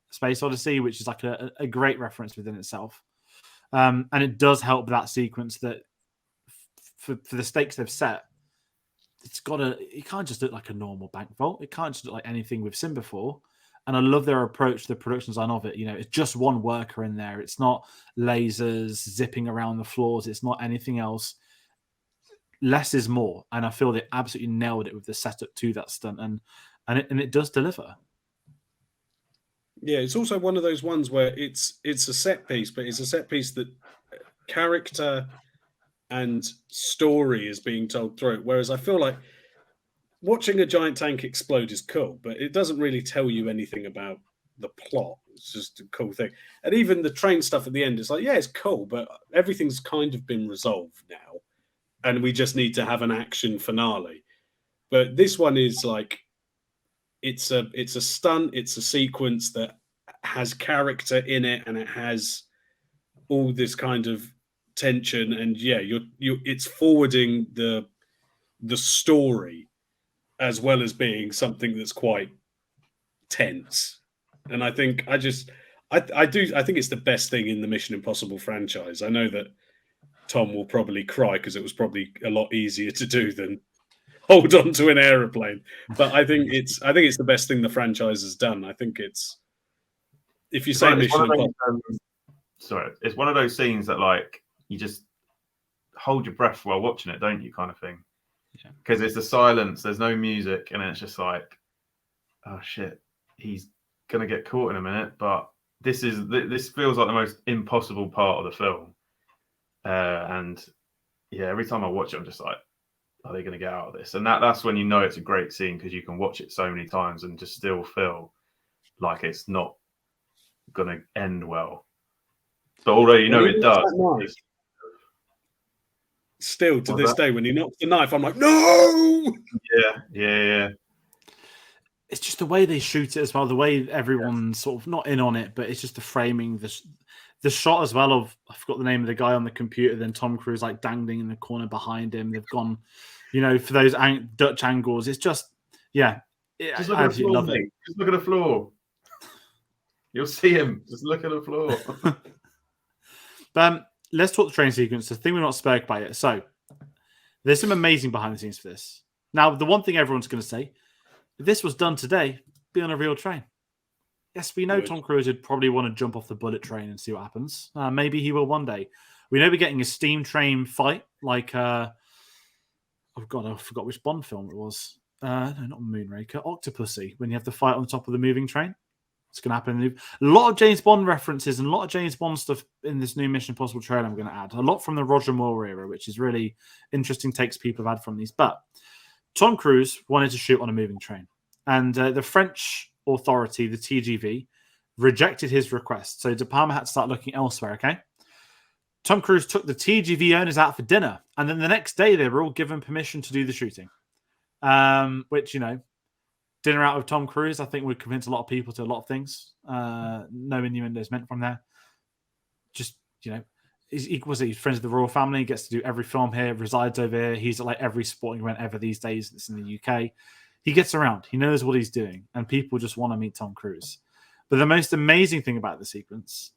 Space Odyssey, which is like a great reference within itself. And it does help that sequence that for the stakes they've set, it can't just look like a normal bank vault. It can't just look like anything we've seen before. And I love their approach to the production design of it. It's just one worker in there. It's not lasers zipping around the floors. It's not anything else. Less is more. And I feel they absolutely nailed it with the setup to that stunt. And it does deliver. Yeah, it's also one of those ones where it's a set piece, but it's a set piece that character and story is being told through it. Whereas I feel like watching a giant tank explode is cool, but it doesn't really tell you anything about the plot. It's just a cool thing. And even the train stuff at the end is like, yeah, it's cool, but everything's kind of been resolved now, and we just need to have an action finale. But this one is like, it's a stunt, it's a sequence that has character in it, and it has all this kind of tension, and yeah, it's forwarding the story as well as being something that's quite tense. And I think I think it's the best thing in the Mission Impossible franchise. I know that Tom will probably cry because it was probably a lot easier to do than hold on to an aeroplane, but I think it's the best thing the franchise has done. I think it's, if you say Mission Impossible, it's one of those scenes that like you just hold your breath while watching it, don't you, kind of thing? Because it's the silence, there's no music, and it's just like oh shit, he's gonna get caught in a minute. But this feels like the most impossible part of the film. And yeah, every time I watch it, I'm just like, are they going to get out of this? And that's when you know it's a great scene, because you can watch it so many times and just still feel like it's not going to end well. But although you know it does. Still to this day, when he knocks the knife, I'm like, no! Yeah. It's just the way they shoot it as well, the way everyone's sort of not in on it, but it's just the framing, the shot as well of, I forgot the name of the guy on the computer, then Tom Cruise like dangling in the corner behind him. They've gone, for those Dutch angles. It's just, just look at the floor, mate. Just look at the floor. You'll see him. Just look at the floor. But let's talk the train sequence. The thing we're not spoke about yet. So there's some amazing behind the scenes for this. Now, the one thing everyone's going to say, if this was done today, be on a real train. Yes, we know Tom Cruise would probably want to jump off the bullet train and see what happens. Maybe he will one day. We know we're getting a steam train fight, like I forgot which Bond film it was. No, not Moonraker, Octopussy. When you have the fight on top of the moving train, it's going to happen. A lot of James Bond references and a lot of James Bond stuff in this new Mission Impossible trailer. I'm going to add a lot from the Roger Moore era, which is really interesting takes people have had from these. But Tom Cruise wanted to shoot on a moving train, and the French authority, the TGV, rejected his request. So De Palma had to start looking elsewhere, okay? Tom Cruise took the TGV owners out for dinner, and then the next day they were all given permission to do the shooting. Which, dinner out with Tom Cruise, I think would convince a lot of people to a lot of things. No innuendos meant from there. Just, he's friends with the royal family, he gets to do every film here, resides over here. He's at like every sporting event ever these days that's in the UK. He gets around. He knows what he's doing, and people just want to meet Tom Cruise. But the most amazing thing about the sequence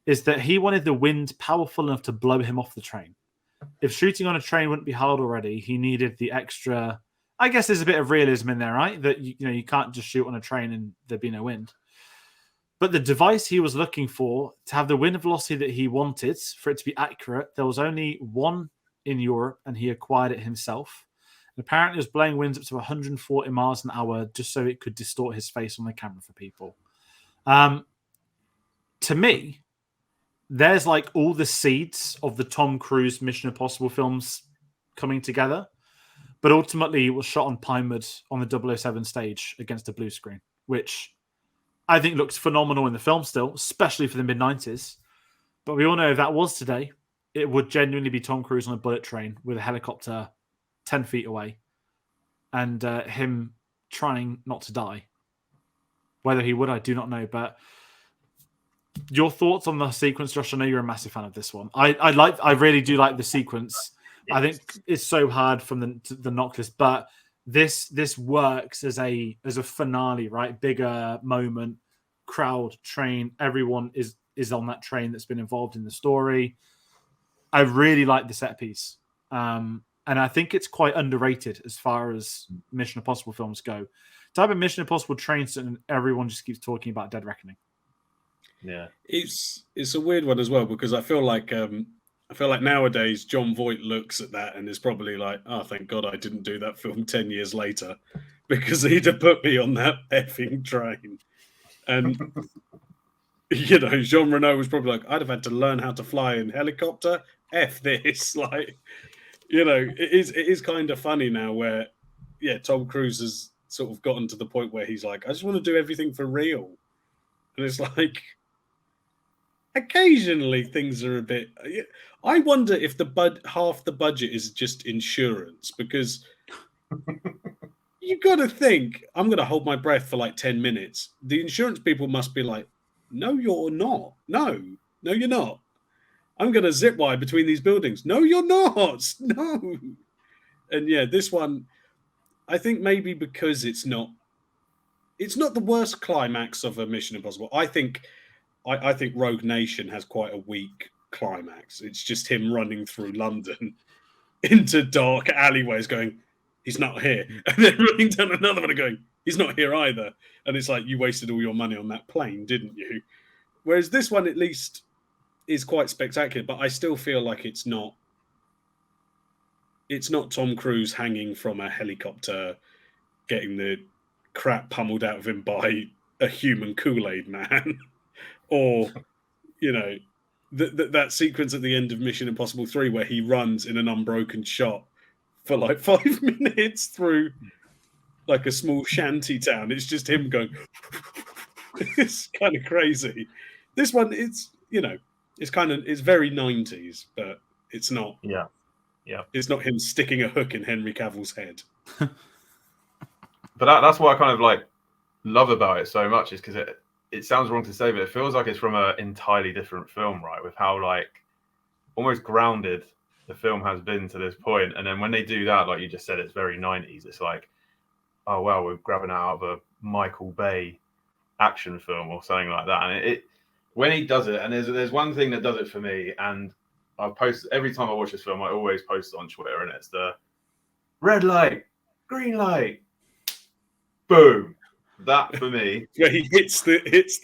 is that he wanted the wind powerful enough to blow him off the train. If shooting on a train wouldn't be hard already, he needed the extra. I guess there's a bit of realism in there, right? That you can't just shoot on a train and there'd be no wind. But the device he was looking for to have the wind velocity that he wanted for it to be accurate, there was only one in Europe, and he acquired it himself. And apparently, it was blowing winds up to 140 miles an hour just so it could distort his face on the camera for people. To me, there's like all the seeds of the Tom Cruise Mission Impossible films coming together. But ultimately, it was shot on Pinewood on the 007 stage against a blue screen, which I think looks phenomenal in the film still, especially for the mid-90s. But we all know if that was today, it would genuinely be Tom Cruise on a bullet train with a helicopter 10 feet away and him trying not to die. Whether he would, I do not know. But your thoughts on the sequence, Josh? I know you're a massive fan of this one. I really do like the sequence. Yes. I think it's so hard from the knock list, but this works as a finale, right? Bigger moment, crowd, train, everyone is on that train that's been involved in the story. I really like the set piece. And I think it's quite underrated as far as Mission Impossible films go. Type of Mission Impossible train and everyone just keeps talking about Dead Reckoning. Yeah, it's a weird one as well, because I feel like nowadays John Voight looks at that and is probably like, "Oh, thank God I didn't do that film 10 years later, because he'd have put me on that effing train." And Jean Reno was probably like, "I'd have had to learn how to fly in helicopter. F this!" Like, it is kind of funny now where, Tom Cruise has sort of gotten to the point where he's like, "I just want to do everything for real," and it's like, occasionally things are a bit. I wonder if half the budget is just insurance, because you got to think, I'm going to hold my breath for like 10 minutes. The insurance people must be like, "No, you're not. No, you're not. I'm going to zip wire between these buildings. No, you're not. No." And this one, I think maybe because it's not the worst climax of a Mission Impossible. I think Rogue Nation has quite a weak climax. It's just him running through London into dark alleyways going, "He's not here." And then running down another one and going, "He's not here either." And it's like, you wasted all your money on that plane, didn't you? Whereas this one at least is quite spectacular, but I still feel like it's not Tom Cruise hanging from a helicopter, getting the crap pummeled out of him by a human Kool-Aid man, or that sequence at the end of Mission Impossible 3 where he runs in an unbroken shot for like 5 minutes through like a small shanty town. It's just him going. It's kind of crazy. This one, it's very 90s, but it's not. Yeah. It's not him sticking a hook in Henry Cavill's head. But that's what I kind of like love about it so much, is because it sounds wrong to say, but it feels like it's from an entirely different film, right? With how like almost grounded the film has been to this point. And then when they do that, like you just said, it's very 90s. It's like, oh wow, we're grabbing out of a Michael Bay action film or something like that. And it when he does it, and there's one thing that does it for me, and I post every time I watch this film, I always post it on Twitter, and it's the red light, green light, boom. That for me, where he hits the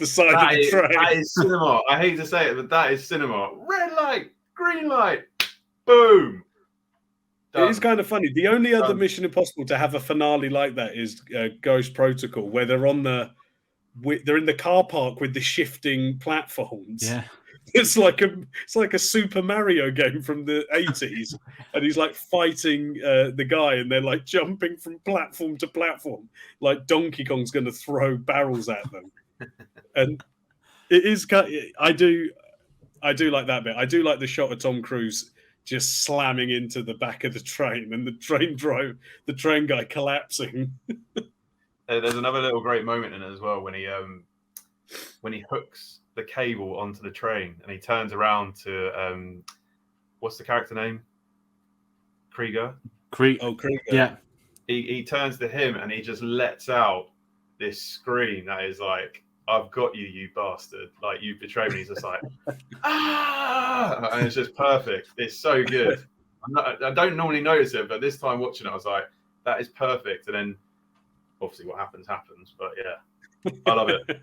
side of the train. That is cinema. I hate to say it, but that is cinema. Red light, green light, boom. Done. It is kind of funny. The only other Mission Impossible to have a finale like that is Ghost Protocol, where they're in the car park with the shifting platforms. Yeah. It's like a Super Mario game from the 80s, and he's like fighting the guy, and they're like jumping from platform to platform, like Donkey Kong's going to throw barrels at them. And it is. I do like that bit. I do like the shot of Tom Cruise just slamming into the back of the train, and the train guy collapsing. There's another little great moment in it as well when he hooks the cable onto the train, and he turns around to what's the character name? Krieger. Krieger. Yeah. He turns to him and he just lets out this scream that is like, "I've got you, you bastard! Like, you've betrayed me." He's just like, "Ah!" And it's just perfect. It's so good. I don't normally notice it, but this time watching it, I was like, "That is perfect." And then, obviously, what happens. But yeah, I love it.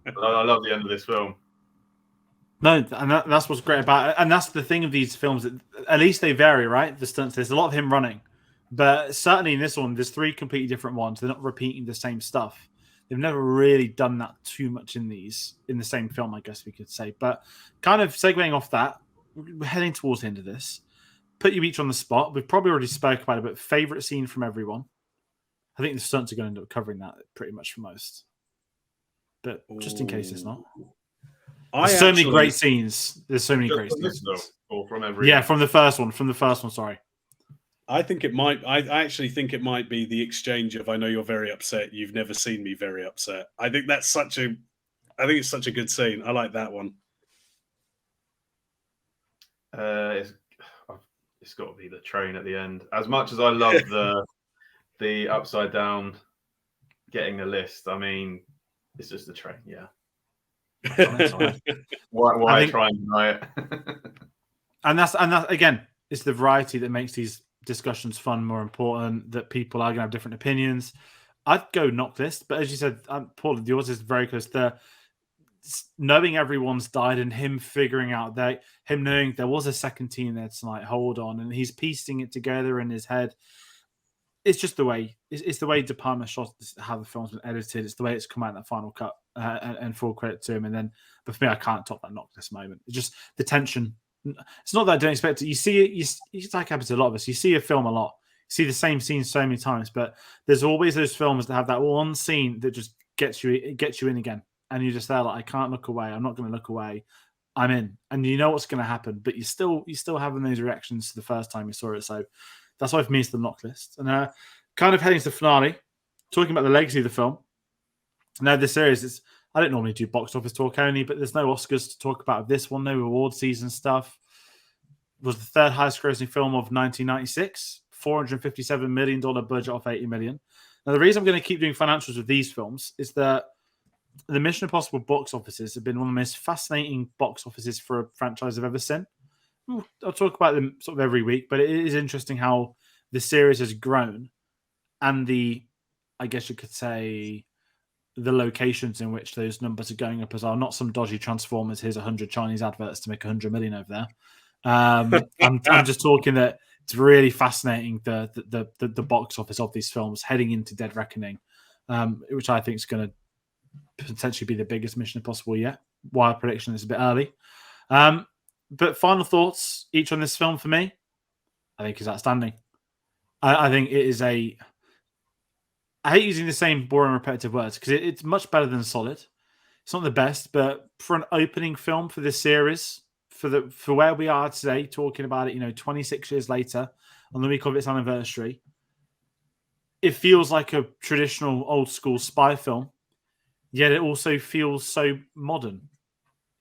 I love the end of this film. No, and that's what's great about it. And that's the thing of these films. That at least they vary, right? The stunts. There's a lot of him running. But certainly in this one, there's 3 completely different ones. They're not repeating the same stuff. They've never really done that too much in the same film, I guess we could say. But kind of segueing off that, we're heading towards the end of this. Put you each on the spot. We've probably already spoke about it, but favorite scene from everyone. I think the stunts are going to end up covering that pretty much for most. But just in case it's not. There's so many great scenes. There's so many great scenes. Or from every... Yeah, from the first one. Sorry. I actually think it might be the exchange of, "I know you're very upset. You've never seen me very upset." I think it's such a good scene. I like that one. It's got to be the train at the end. As much as I love the upside down getting the list, I mean, it's just the train, yeah. Why try and deny it? and that's again, it's the variety that makes these discussions fun, more important, that people are going to have different opinions. I'd go knock list, but as you said, Paul, yours is very close to knowing everyone's died and him figuring out that him knowing there was a second team there tonight. Hold on, and he's piecing it together in his head. It's just the way it's the way De Palma shot how the film's been edited. It's the way it's come out in that final cut, and full credit to him. And then, but for me, I can't top that knock this moment. It's just the tension. It's not that I don't expect it. You see it. It's like happens to a lot of us. You see a film a lot. You see the same scene so many times, but there's always those films that have that one scene that just gets you in again, and you're just there like, I can't look away. I'm not going to look away. I'm in, and you know what's going to happen, but you're still having those reactions to the first time you saw it. So that's why for me it's the knock list. And kind of heading to the finale, talking about the legacy of the film. Now the series is, I don't normally do box office talk only, but there's no Oscars to talk about this one, no award season stuff. It was the 3rd highest grossing film of 1996, $457 million budget off $80 million. Now the reason I'm going to keep doing financials with these films is that the Mission Impossible box offices have been one of the most fascinating box offices for a franchise I've ever seen. I'll talk about them sort of every week, but it is interesting how the series has grown and I guess you could say, the locations in which those numbers are going up as well. Not some dodgy Transformers. Here's 100 Chinese adverts to make 100 million over there. I'm just talking that it's really fascinating the box office of these films heading into Dead Reckoning. which I think is going to potentially be the biggest Mission Impossible yet. Wild prediction is a bit early. But final thoughts, each on this film for me, I think is outstanding. I think it is I hate using the same boring, repetitive words because it's much better than solid. It's not the best, but for an opening film for this series, for where we are today, talking about it, 26 years later, on the week of its anniversary, it feels like a traditional old school spy film, yet it also feels so modern.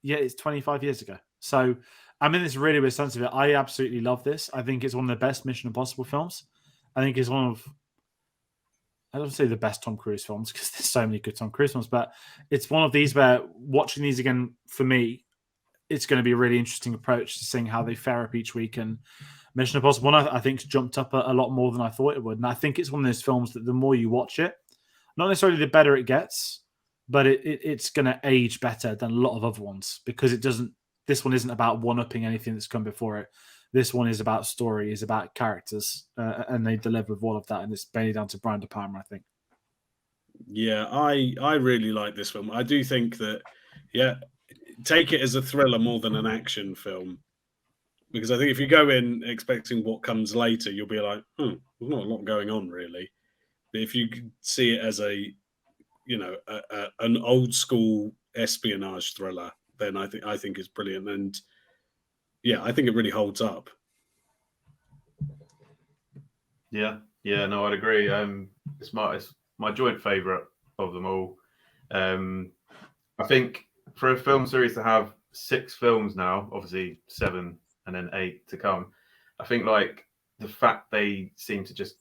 Yet it's 25 years ago. So I'm in this really weird sense of it. I absolutely love this. I think it's one of the best Mission Impossible films. I think it's one of, I don't say the best Tom Cruise films because there's so many good Tom Cruise films, but it's one of these where watching these again, for me, it's going to be a really interesting approach to seeing how they fare up each week. And Mission Impossible 1, I think, has jumped up a lot more than I thought it would. And I think it's one of those films that the more you watch it, not necessarily the better it gets, but it's going to age better than a lot of other ones because this one isn't about one-upping anything that's come before it. This one is about story, is about characters, and they deliver with all of that. And it's mainly down to Brian De Palma, I think. Yeah, I really like this film. I do think that, take it as a thriller more than an action film. Because I think if you go in expecting what comes later, you'll be like, there's not a lot going on, really. But if you see it as an old school espionage thriller, then I think it's brilliant. And I think it really holds up. Yeah, no, I'd agree. It's my joint favourite of them all. I think for a film series to have 6 films now, obviously 7 and then 8 to come, I think like the fact they seem to just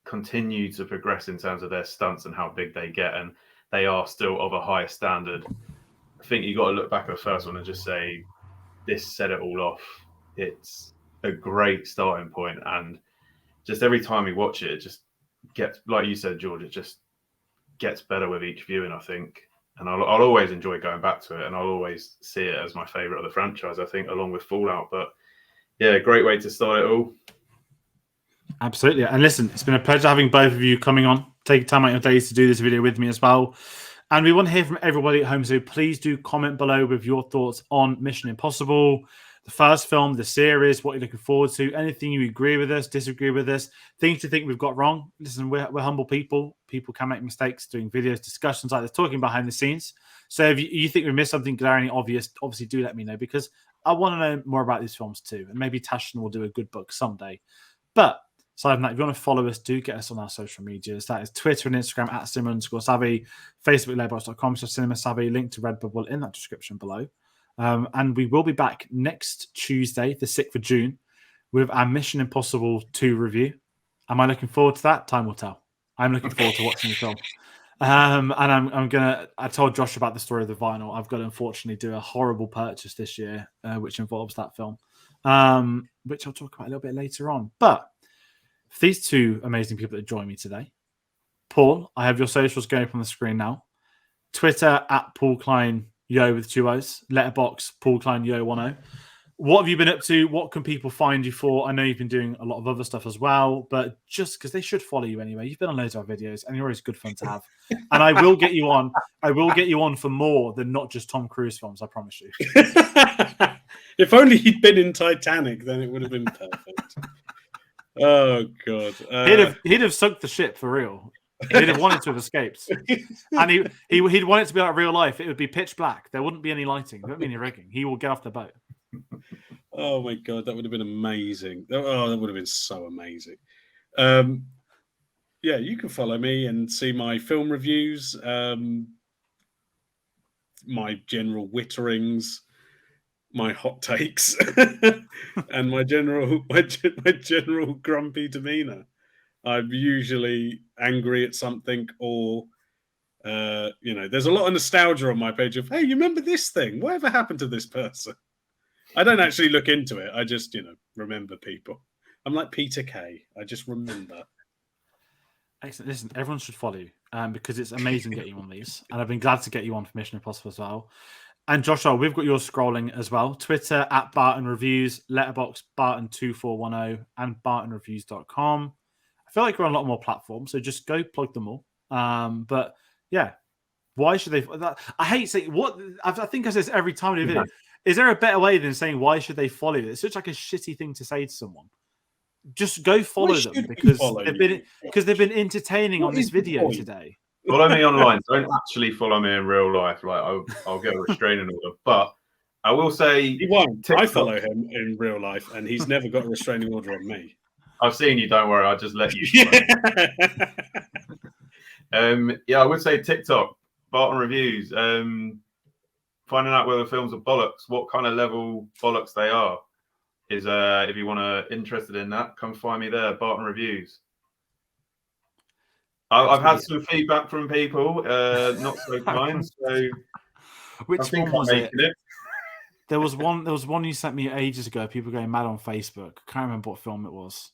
continue to progress in terms of their stunts and how big they get, and they are still of a higher standard. I think you got to look back at the first one and just say, this set it all off. It's a great starting point, and just every time you watch it, it just gets, like you said, George, it just gets better with each viewing, I think. And I'll always enjoy going back to it, and I'll always see it as my favourite of the franchise, I think, along with Fallout. But yeah, great way to start it all. Absolutely. And listen, it's been a pleasure having both of you coming on, taking time out of your days to do this video with me as well. And we want to hear from everybody at home, so please do comment below with your thoughts on Mission Impossible, the first film, the series, what you're looking forward to, anything you agree with us, disagree with us, things you think we've got wrong. Listen, we're humble people. People can make mistakes doing videos, discussions like this, talking behind the scenes. So if you think we missed something glaringly obvious, obviously do let me know, because I want to know more about these films too. And maybe Tashin will do a good book someday. But aside from that, if you want to follow us, do get us on our social medias. That is Twitter and Instagram at cinema_savvy, Facebook, letterboxd.com/cinemasavvy, link to Redbubble in that description below. And we will be back next Tuesday, the 6th of June, with our Mission Impossible 2 review. Am I looking forward to that? Time will tell. I'm looking forward to watching the film. And I told Josh about the story of the vinyl. I've got to unfortunately do a horrible purchase this year, which involves that film, which I'll talk about a little bit later on. But for these two amazing people that joined me today, Paul, I have your socials going up on the screen now. Twitter at Paul Klein Yo with 2 O's. Letterboxd Paul Klein Yo 10. What have you been up to? What can people find you for? I know you've been doing a lot of other stuff as well, but just because they should follow you anyway. You've been on loads of our videos, and you're always good fun to have. And I will get you on. I will get you on for more than not just Tom Cruise films. I promise you. If only he'd been in Titanic, then it would have been perfect. Oh God! He'd have sunk the ship for real. He'd have wanted to have escaped, and he'd want it to be like real life. It would be pitch black. There wouldn't be any lighting. There wouldn't be any rigging. He will get off the boat. Oh my God, that would have been amazing. Oh, that would have been so amazing. Yeah, you can follow me and see my film reviews, my general witterings, my hot takes, and my general grumpy demeanor. I'm usually angry at something, or there's a lot of nostalgia on my page of, hey, you remember this thing? Whatever happened to this person? I don't actually look into it. I just, remember people. I'm like Peter Kay. I just remember. Excellent. Listen, everyone should follow you because it's amazing getting you on these. And I've been glad to get you on for Mission Impossible as well. And Joshua, we've got yours scrolling as well. Twitter at Barton Reviews, Letterboxd Barton2410, and BartonReviews.com. I feel like we're on a lot more platforms, so just go plug them all. But yeah, why should they? I hate saying what. I think I say this every time we do a video. Is there a better way than saying why should they follow you? It's such like a shitty thing to say to someone. Just go follow them because they've been entertaining on this video today. Follow me online. Don't actually follow me in real life. Like I'll get a restraining order. But I will say he won't. TikTok, I follow him in real life, and he's never got a restraining order on me. I've seen you. Don't worry. I'll just let you. Yeah, I would say TikTok, Barton reviews. Finding out whether films are bollocks, what kind of level bollocks they are, is if you want to interested in that, come find me there. Barton reviews. I've had some feedback from people, not so kind. So which one was it? There was one you sent me ages ago. People going mad on Facebook. I can't remember what film it was.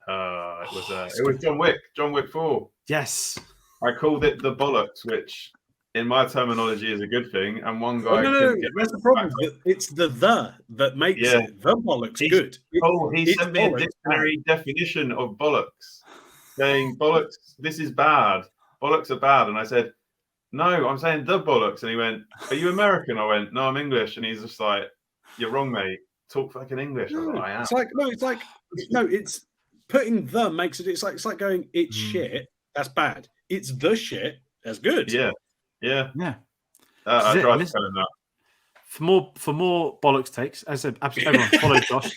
It was John Wick. John Wick 4. Yes. I called it the bollocks, which in my terminology is a good thing. And one guy. No. That's the problem. It's the that makes it the bollocks good. He sent me a dictionary definition of bollocks, saying bollocks. This is bad. Bollocks are bad. And I said, no, I'm saying the bollocks. And he went, are you American? I went, no, I'm English. And he's just like, you're wrong, mate. Talk fucking English. No, I am. It's putting the makes it. It's like going, it's shit. That's bad. It's the shit. That's good. Yeah. I tried to tell him that. For more bollocks takes, as I said, everyone follow Josh.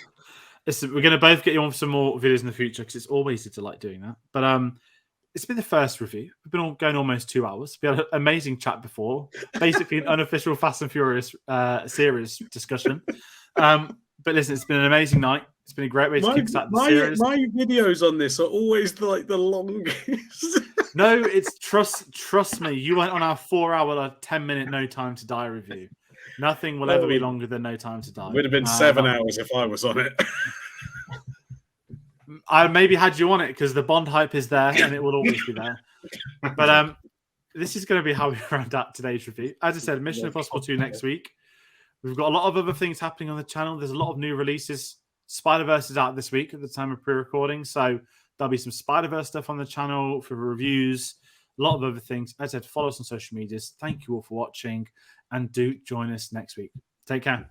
Listen, we're going to both get you on for some more videos in the future because it's always a delight doing that. But it's been the first review. We've been going almost 2 hours. We had an amazing chat before, basically an unofficial Fast and Furious series discussion. But listen, it's been an amazing night. It's been a great way to kickstart the series. My videos on this are always the longest. No, it's trust me. You went on our 4-hour, 10-minute No Time to Die review. Nothing will ever be longer than No Time to Die. Would have been 7 hours if I was on it. I maybe had you on it because the Bond hype is there and it will always be there. But this is going to be how we round out today's review. As I said, Mission Impossible 2 next week. We've got a lot of other things happening on the channel. There's a lot of new releases. Spider-Verse is out this week at the time of pre-recording. So there'll be some Spider-Verse stuff on the channel for reviews, a lot of other things. As I said, follow us on social medias. Thank you all for watching and do join us next week. Take care.